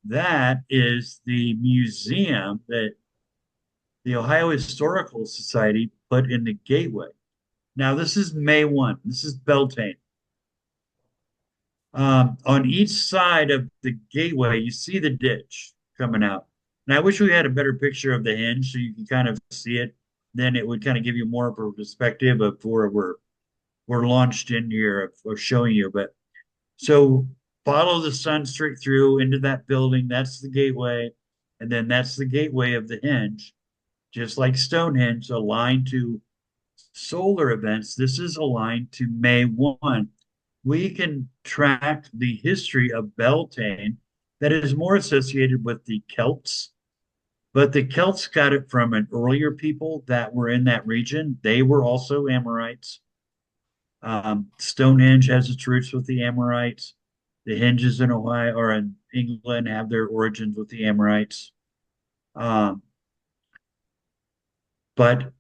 that is the museum that the Ohio Historical Society put in the gateway. Now, this is May 1. This is Beltane. On each side of the gateway, you see the ditch coming out. And I wish we had a better picture of the hinge so you can kind of see it. Then it would kind of give you more of a perspective of where we're launched in here of showing you. But so follow the sun straight through into that building. That's the gateway. And then that's the gateway of the hinge. Just like Stonehenge, aligned to solar events, this is aligned to May 1. We can track the history of Beltane that is more associated with the Celts, but the Celts got it from an earlier people that were in that region. They were also Amorites. Stonehenge has its roots with the Amorites. The Hinges in Ohio or in England have their origins with the Amorites. Um, but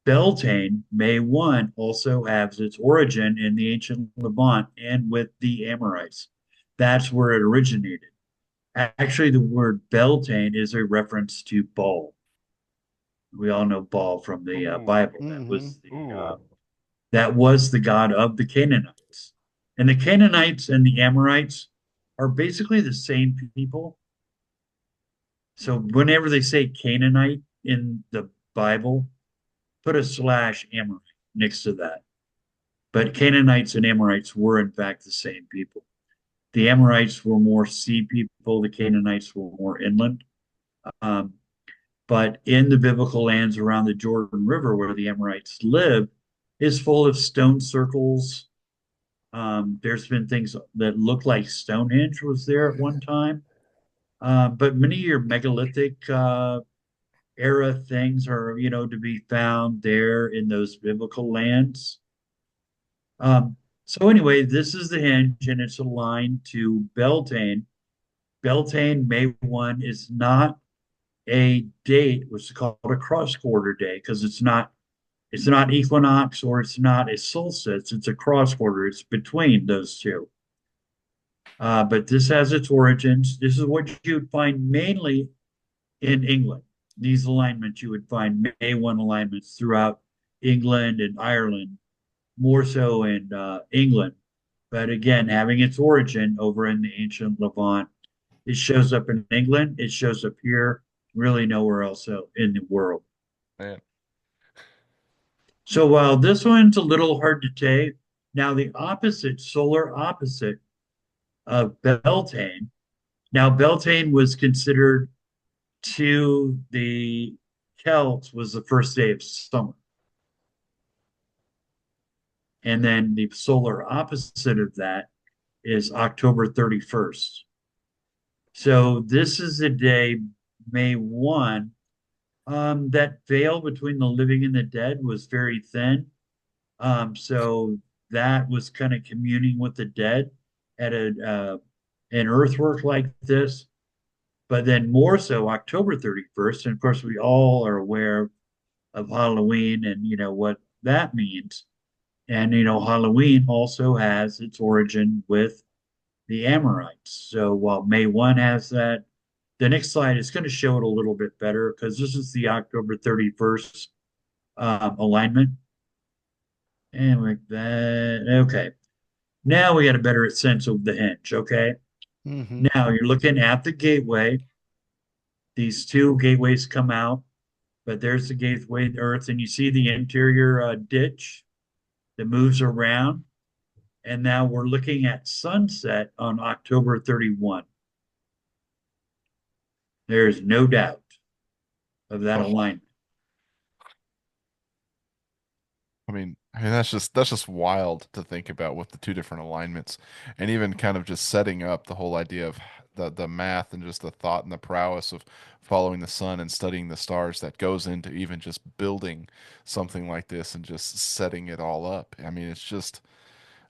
Beltane, May 1, also has its origin in the ancient Levant and with the Amorites. That's where it originated. Actually, the word Beltane is a reference to Baal. We all know Baal from the Ooh, Bible. Mm-hmm. ooh. That was the god of the Canaanites. And the Canaanites and the Amorites are basically the same people. So whenever they say Canaanite in the Bible, put a slash Amorite next to that. But Canaanites and Amorites were in fact the same people. The Amorites were more sea people, the Canaanites were more inland. Um, but in the biblical lands around the Jordan River where the Amorites lived is full of stone circles. There's been things that look like Stonehenge was there at one time. But many of your megalithic era things are, to be found there in those biblical lands. So anyway, this is the hinge and it's aligned to Beltane. Beltane, May 1, is not a date, which is called a cross quarter day, because it's not equinox or it's not a solstice, it's a cross quarter. It's between those two. But this has its origins. This is what you would find mainly in England. These alignments, you would find May 1 alignments throughout England and Ireland, more so in England. But again, having its origin over in the ancient Levant, it shows up in England, it shows up here, really nowhere else in the world. Man. So while this one's a little hard to take, now the opposite, solar opposite of Beltane, now Beltane was considered to the Celts was the first day of summer. And then the solar opposite of that is October 31st. So this is the day, May 1, that veil between the living and the dead was very thin. So that was kind of communing with the dead at an earthwork like this. But then more so October 31st. And of course, we all are aware of Halloween and what that means. And Halloween also has its origin with the Amorites. So while May 1 has that, the next slide is going to show it a little bit better because this is the October 31st alignment. And like that. Okay. Now we got a better sense of the hinge. Okay. Mm-hmm. Now you're looking at the gateway. These two gateways come out, but there's the gateway to Earth, and you see the interior ditch that moves around. And now we're looking at sunset on October 31. There is no doubt of that Oh, alignment. I mean that's just wild to think about with the two different alignments, and even kind of just setting up the whole idea of the math and just the thought and the prowess of following the sun and studying the stars that goes into even just building something like this and just setting it all up. I mean, it's just,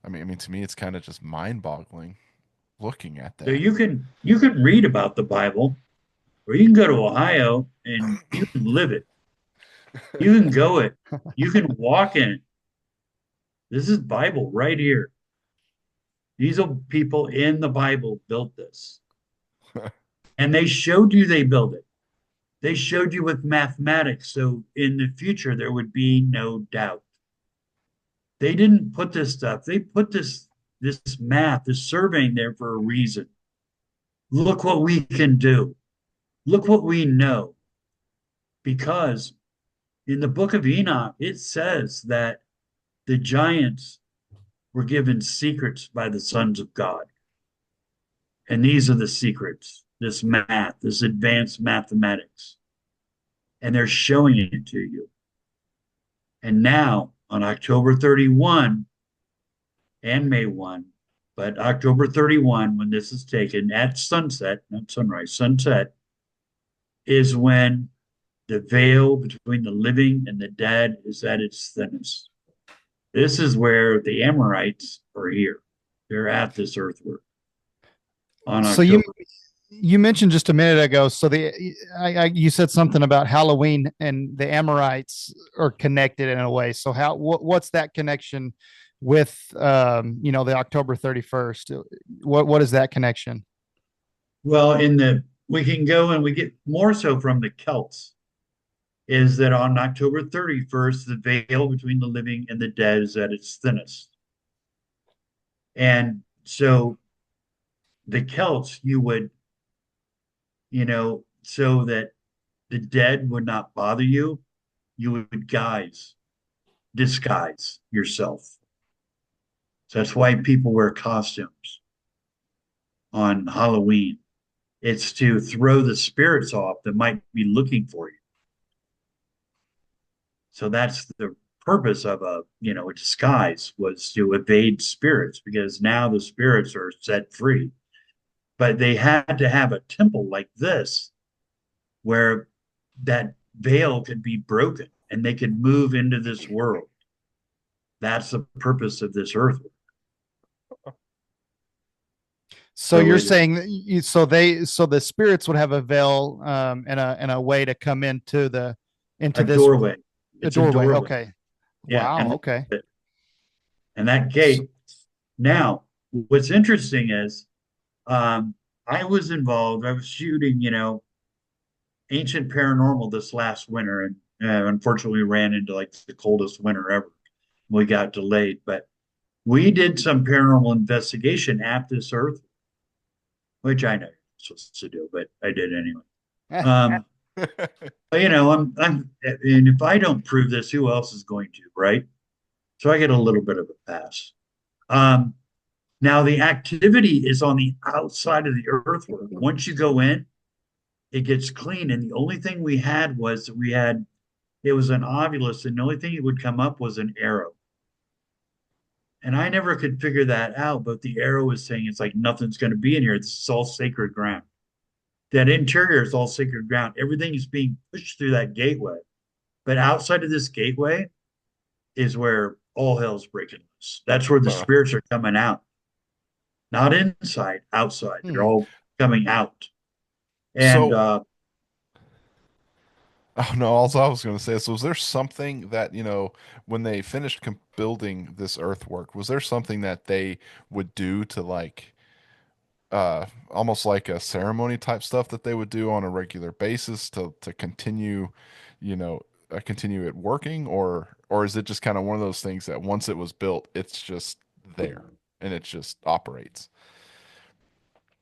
I mean to me, it's kind of just mind-boggling looking at So that. you can read about the Bible, or you can go to Ohio and you can live it. You can go it. You can walk in it. This is Bible right here. These are people in the Bible built this. And they showed you they built it. They showed you with mathematics. So in the future, there would be no doubt. They didn't put this stuff, they put this math, this surveying there for a reason. Look what we can do. Look what we know. Because in the book of Enoch, it says that the giants were given secrets by the sons of God. And these are the secrets, this math, this advanced mathematics. And they're showing it to you. And now on October 31 and May 1, but October 31, when this is taken at sunset, not sunrise, sunset, is when the veil between the living and the dead is at its thinnest. This is where the Amorites are here. They're at this earthwork. on So you October. you mentioned just a minute ago. So you said something about Halloween and the Amorites are connected in a way. So what's that connection with the October 31st? What is that connection? Well, in the we can go and we get more so from the Celts is that on October 31st, the veil between the living and the dead is at its thinnest. And so the Celts, so that the dead would not bother you, you would disguise yourself. So that's why people wear costumes on Halloween. It's to throw the spirits off that might be looking for you. So that's the purpose of a disguise was to evade spirits because now the spirits are set free. But they had to have a temple like this where that veil could be broken and they could move into this world. That's the purpose of this earth. So So you're it saying so the spirits would have a veil and a way to come into a this doorway. a It's a doorway. doorway. Okay. Yeah, Wow. Okay. and that So, gate. Now, what's interesting is I was involved. I was shooting, ancient paranormal this last winter, and unfortunately ran into like the coldest winter ever. We got delayed, but we did some paranormal investigation at this earth, which I know you're not supposed to do, but I did anyway. Um, but, and if I don't prove this, who else is going to, right? So I get a little bit of a pass. Um, Now the activity is on the outside of the earthwork. Once you go in, it gets clean. And the only thing we had was it was an ovulus, and the only thing that would come up was an arrow. And I never could figure that out, but the arrow is saying it's like nothing's going to be in here. This is all sacred ground. That interior is all sacred ground. Everything is being pushed through that gateway. But outside of this gateway is where all hell's breaking loose. That's where the spirits are coming out. Not inside, outside. They're hmm. all coming out. And So, oh no, all I was going to say is, was there something that, when they finished building this earthwork, was there something that they would do to like, almost like a ceremony type stuff that they would do on a regular basis to continue, continue it working, or is it just kind of one of those things that once it was built, it's just there and it just operates?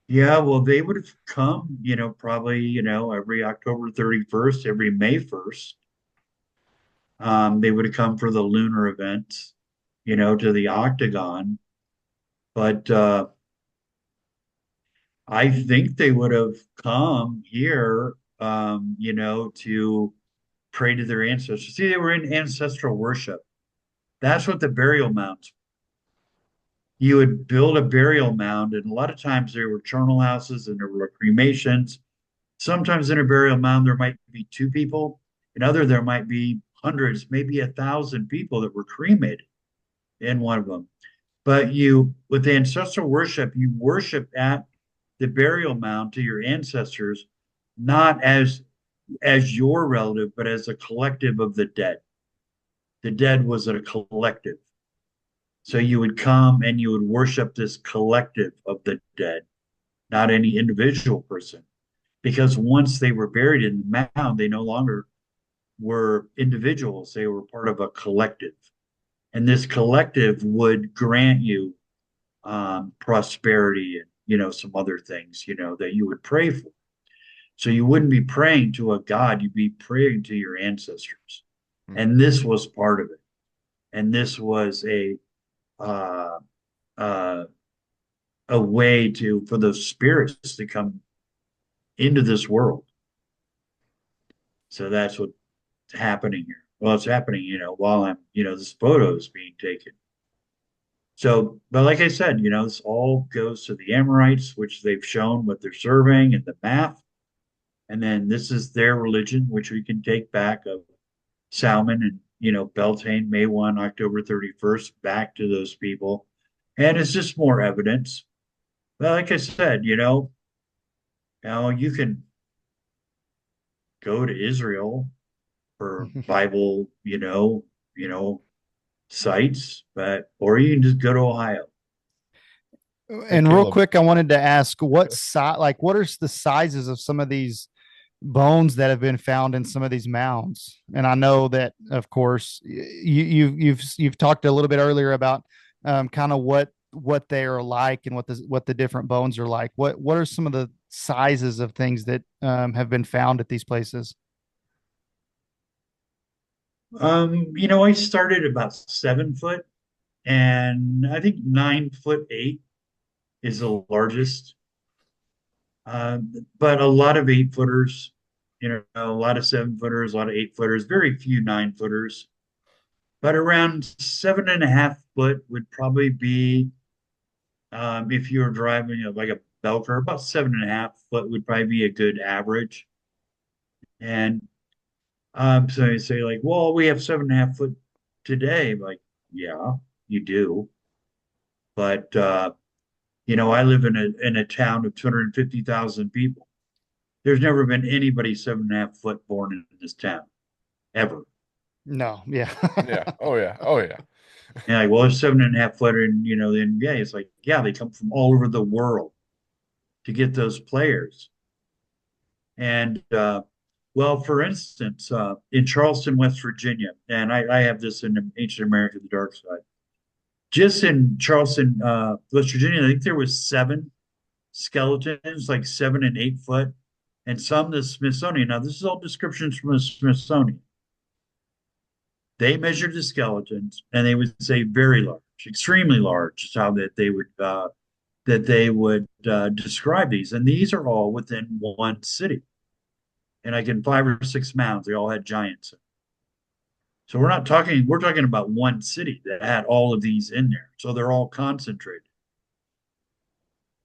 yeah, well, they would have come, probably, every October 31st, every May 1st. They would have come for the lunar event, to the octagon. But I think they would have come here, to pray to their ancestors. See, they were in ancestral worship. That's what the burial mounds. You would build a burial mound, and a lot of times there were charnel houses and there were cremations. Sometimes in a burial mound there might be two people, and other there might be hundreds, maybe 1,000 people that were cremated in one of them. But with the ancestral worship, you worship at the burial mound to your ancestors, not as your relative, but as a collective of the dead. The dead was a collective. So you would come and you would worship this collective of the dead, not any individual person. Because once they were buried in the mound, they no longer were individuals, they were part of a collective. And this collective would grant you prosperity and, some other things, that you would pray for. So you wouldn't be praying to a God, you'd be praying to your ancestors. Hmm. And this was part of it. And this was uh, uh, a way for those spirits to come into this world. So that's what's happening here. Well, it's happening, while this photo is being taken. So, but like I said, this all goes to the Amorites, which they've shown what they're serving and the math. And then this is their religion, which we can take back of Salmon and, Beltane, May 1, October 31st, back to those people. And it's just more evidence. Well, like I said, you can go to Israel for Bible, sites, but or you can just go to Ohio. Hey, And real Caleb. quick, I wanted to ask what are the sizes of some of these bones that have been found in some of these mounds? And I know that, of course, you've talked a little bit earlier about kind of what they are like and what the different bones are like. What are some of the sizes of things that have been found at these places? I started about 7 foot, and I think 9 foot 8 is the largest. But a lot of 8 footers, a lot of 7 footers, a lot of 8 footers, very few 9 footers. But around 7.5 foot would probably be, if you were driving like a bell curve, about 7.5 foot would probably be a good average. And so you say like, well, we have 7.5 foot today. Like, yeah, you do. But I live in a town of 250,000 people. There's never been anybody 7.5 foot born in this town ever. No, yeah. Yeah. Oh yeah. Oh yeah. And like, well, there's 7.5 footer, and the NBA. It's like, yeah, they come from all over the world to get those players. And well, for instance, in Charleston, West Virginia, and I have this in Ancient America, the Dark Side. Just in Charleston, West Virginia, I think there was seven skeletons, like 7 and 8 foot, and some the Smithsonian. Now, this is all descriptions from the Smithsonian. They measured the skeletons, and they would say very large, extremely large, is how that they would describe these. And these are all within one city. And like in 5 or 6 mounds, they all had giants. So we're talking about one city that had all of these in there. So they're all concentrated.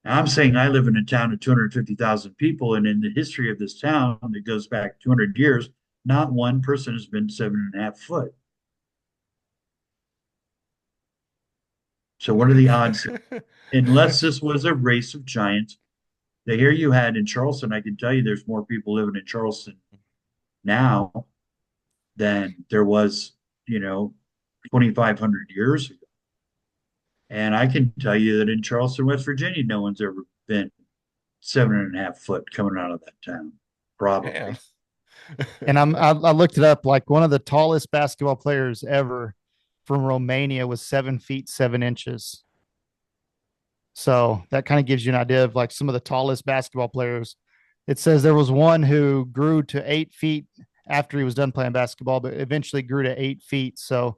Now, I'm saying I live in a town of 250,000 people, and in the history of this town that goes back 200 years, not one person has been 7.5 foot. So what are the odds? Unless this was a race of giants, that here you had in Charleston, I can tell you there's more people living in Charleston now than there was, 2,500 years ago. And I can tell you that in Charleston, West Virginia, no one's ever been 7.5 foot coming out of that town, Man. probably. And I looked it up. Like one of the tallest basketball players ever from Romania was 7 feet 7 inches. So that kind of gives you an idea of like some of the tallest basketball players. It says there was one who grew to 8 feet after he was done playing basketball, but eventually grew to 8 feet. So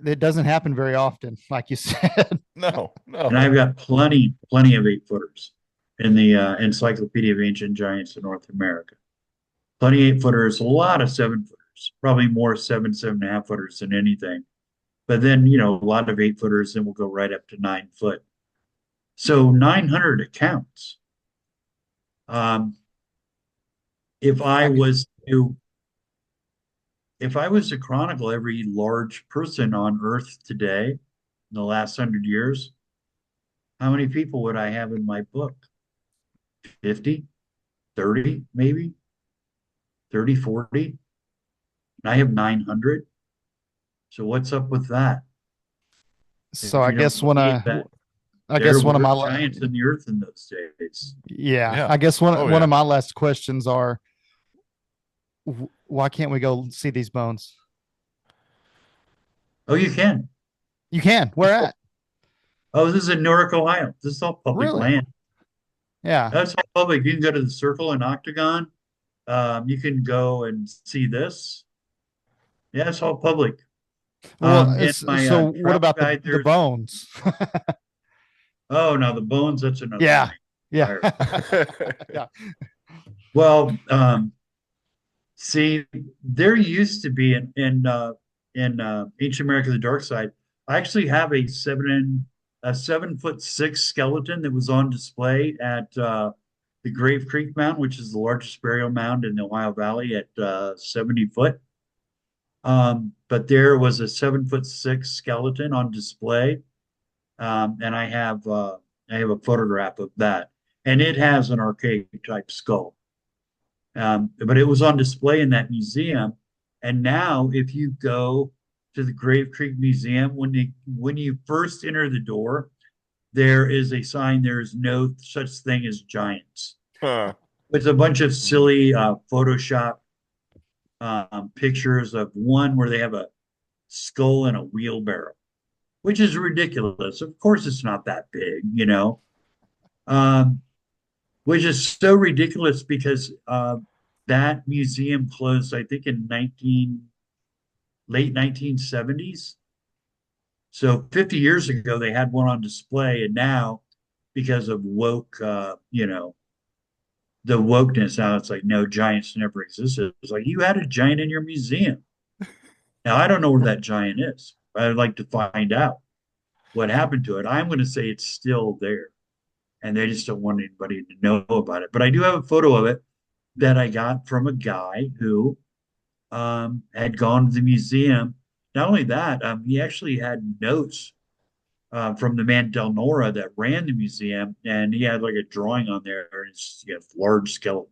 it doesn't happen very often, like you said. No, And no. I've got plenty of 8 footers in the Encyclopedia of Ancient Giants in North America. Plenty 8 footers, a lot of 7 footers, probably more 7.5 footers than anything. But then, a lot of 8 footers, then we'll go right up to 9 foot. So 900 accounts. Um, if I I, was to if I was to chronicle every large person on Earth today in the last 100 years, how many people would I have in my book? 50, 30, maybe 30, 40. And I have 900. So what's up with that? so If I you don't guess when believe that I there guess one of were my giants in the earth in those days. yeah, Yeah. I guess Oh one yeah. of my last questions are why can't we go see these bones? Oh, you can. You can. Where at? Oh, this is in Newark, Ohio. This is all public Really? land. Yeah. That's all public. You can go to the Circle and Octagon. You can go and see this. Yeah, it's all public. Well, In it's my so what travel about guide, the there's bones? now the bones. That's another Yeah. thing Yeah. entirely. Yeah. Well, see, there used to be in Ancient America, the Dark Side. I actually have a 7 foot 6 skeleton that was on display at the Grave Creek Mound, which is the largest burial mound in the Ohio Valley at 70 foot. But there was a 7 foot 6 skeleton on display, and I have I have a photograph of that, and it has an archaic type skull. But it was on display in that museum. And now, if you go to the Grave Creek Museum, when you first enter the door, there is a sign. There is no such thing as giants. Huh. It's a bunch of Mm. silly Photoshop pictures of one where they have a skull and a wheelbarrow, which is ridiculous. Of course, it's not that big, um, which is so ridiculous because that museum closed, I think, in late 1970s. So 50 years ago, they had one on display, and now, because of woke, the wokeness, now it's like no, giants never existed. It's like you had a giant in your museum. Now I don't know where that giant is. I'd like to find out what happened to it. I'm going to say it's still there, and they just don't want anybody to know about it. But I do have a photo of it that I got from a guy who had gone to the museum. Not only that, he actually had notes from the man Del Nora that ran the museum, and he had like a drawing on there. It's large skeleton,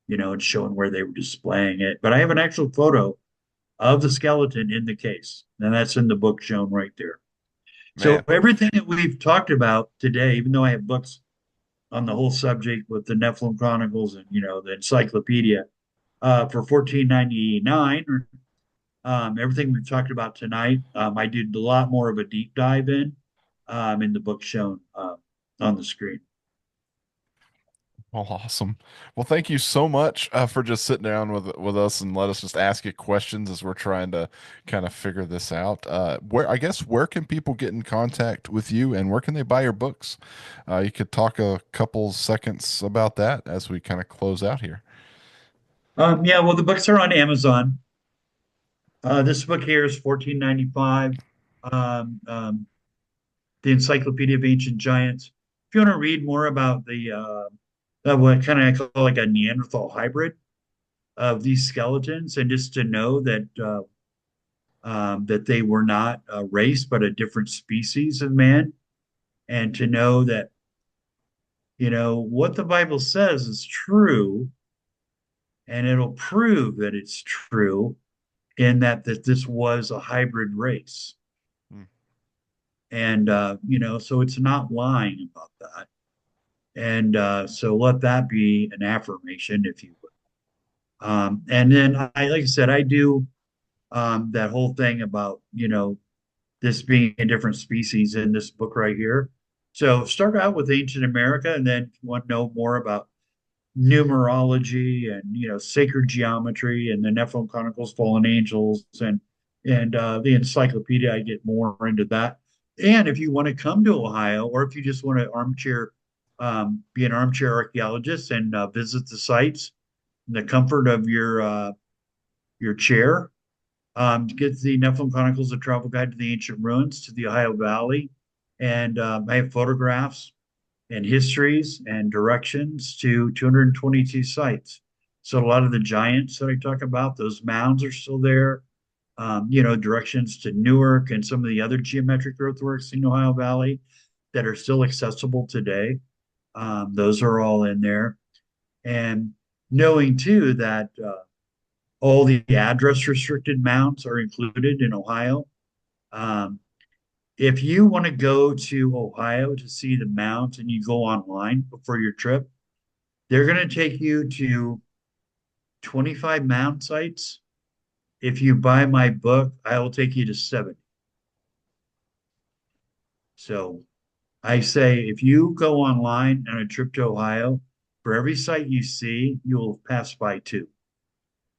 and showing where they were displaying it. But I have an actual photo of the skeleton in the case, and that's in the book shown right there. So Man. everything that we've talked about today, even though I have books on the whole subject with the Nephilim Chronicles and the encyclopedia for 14.99, everything we've talked about tonight, I did a lot more of a deep dive in the book shown on the screen. Well, awesome. Well, thank you so much for just sitting down with us and let us just ask you questions as we're trying to kind of figure this out. Where can people get in contact with you, and where can they buy your books? You could talk a couple seconds about that as we kind of close out here. Yeah, well, the books are on Amazon. This book here is 14.95. The Encyclopedia of Ancient Giants. If you want to read more about what kind of I call like a Neanderthal hybrid of these skeletons, and just to know that they were not a race but a different species of man, and to know that what the Bible says is true, and it'll prove that it's true in that this was a hybrid race. Hmm. And so it's not lying about that. And so let that be an affirmation, if you would. And then like I said, I do that whole thing about this being a different species in this book right here. So start out with ancient America, and then if you want to know more about numerology and sacred geometry and the Nephilim Chronicles, fallen angels, and the encyclopedia, I get more into that. And if you want to come to Ohio, or if you just want to be an armchair archaeologist and visit the sites in the comfort of your chair, get the Nephilim Chronicles, a travel guide to the ancient ruins to the Ohio Valley, and I have photographs and histories and directions to 222 sites. So a lot of the giants that I talk about, those mounds are still there. Directions to Newark and some of the other geometric earthworks in Ohio Valley that are still accessible today. Those are all in there. And knowing too that all the address restricted mounds are included in Ohio. If you want to go to Ohio to see the mounds and you go online for your trip, they're going to take you to 25 mound sites. If you buy my book, I will take you to 70. So I say if you go online on a trip to Ohio, for every site you see, you'll pass by two,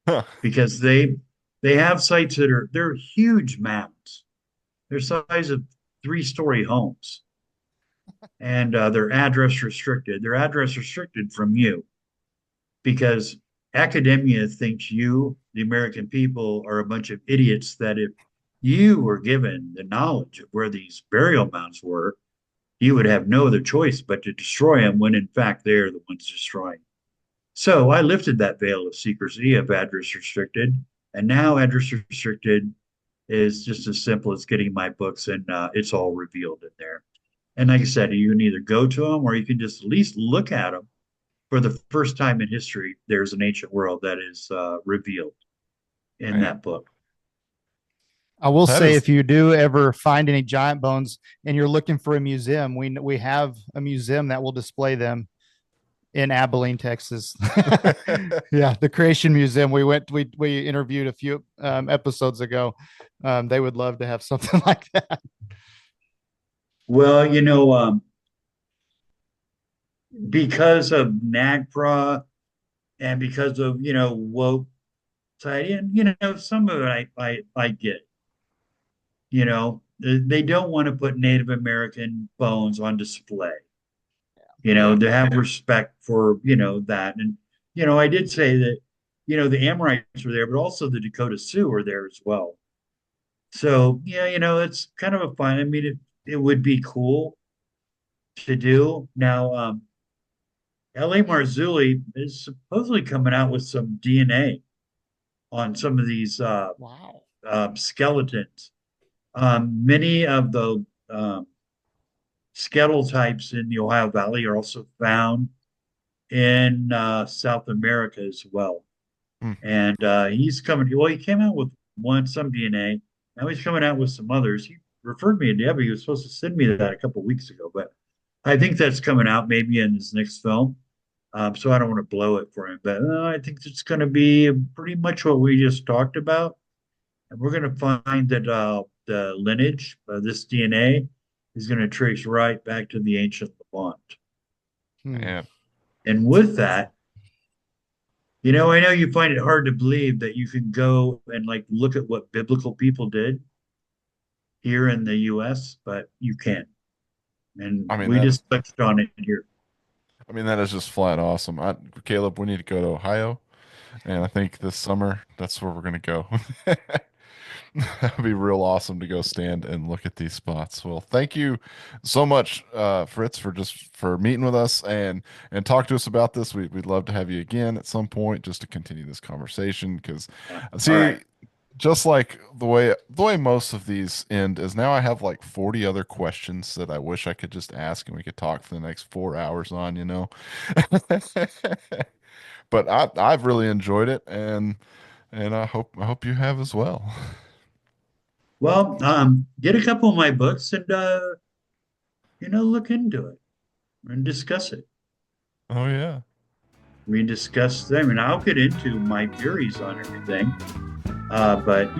Huh. because they have sites they're huge mounds. They're size of 3-story homes, and they're address restricted. They're address restricted from you because academia thinks you, the American people, are a bunch of idiots. That if you were given the knowledge of where these burial mounds were, you would have no other choice but to destroy them, when in fact they're the ones destroying. So I lifted that veil of secrecy of address restricted, and now address restricted is just as simple as getting my books, and it's all revealed in there. And like I said, you can either go to them or you can just at least look at them. For the first time in history, there's an ancient world that is revealed in Man, that book. I will that say, is if you do ever find any giant bones and you're looking for a museum, we have a museum that will display them in Abilene, Texas. Yeah, the Creation Museum. We interviewed a few episodes ago. They would love to have something like that. Well, because of NAGPRA and because of, woke society, and, some of it I get, they don't want to put Native American bones on display, yeah. to have respect for, that. And, I did say that, the Amorites were there, but also the Dakota Sioux were there as well. So, yeah, it's kind of a fun, I mean, it would be cool to do. Now, L.A. Marzulli is supposedly coming out with some DNA on some of these Wow. skeletons. Many of the skeletal types in the Ohio Valley are also found in South America as well. Hmm. And he came out with some DNA. Now he's coming out with some others. He referred me to Debbie. He was supposed to send me that a couple of weeks ago, but I think that's coming out maybe in his next film. So I don't want to blow it for him, but I think it's going to be pretty much what we just talked about. And we're going to find that the lineage of this DNA is going to trace right back to the ancient Levant. Man. And with that, I know you find it hard to believe that you can go and look at what biblical people did here in the U.S., but you can. And I mean, we just touched on it here. I mean, that is just flat awesome. Caleb, we need to go to Ohio, and I think this summer that's where we're gonna go. That'd be real awesome to go stand and look at these spots. Well, thank you so much, Fritz, for meeting with us and talk to us about this. We'd love to have you again at some point just to continue this conversation because see. All right. Just like the way most of these end is now I have like 40 other questions that I wish I could just ask and we could talk for the next 4 hours on. But I've really enjoyed it and I hope you have as well. Well, get a couple of my books and look into it and discuss it. Oh yeah. We discuss. I mean, I'll get into my theories on everything, but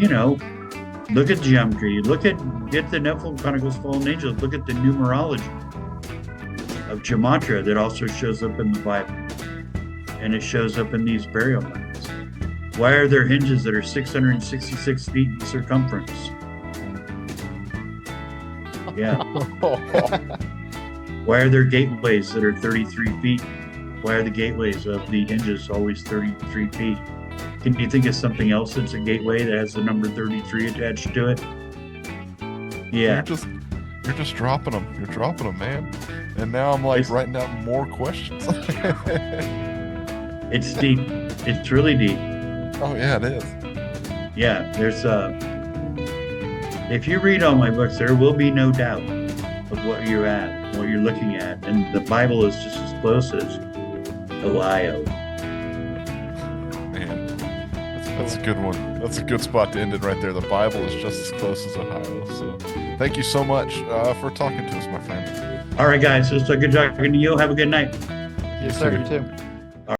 look at geometry. Get the Nephilim Chronicles, Fallen Angels. Look at the numerology of gematria that also shows up in the Bible, and it shows up in these burial mounds. Why are there hinges that are 666 feet in circumference? Yeah. Why are there gateways that are 33 feet? Why are the gateways of the hinges always 33 feet? Can you think of something else that's a gateway that has the number 33 attached to it? Yeah. You're just dropping them. You're dropping them, man. And now I'm writing down more questions. It's deep. It's really deep. Oh yeah, it is. Yeah, there's if you read all my books, there will be no doubt of what you're looking at. And the Bible is just as close as Ohio. Man, that's a good one. That's a good spot to end it right there. The Bible is just as close as Ohio. So thank you so much for talking to us, my friend. All right, guys. It's a good talking to you. Have a good night. Yes, sir. You too.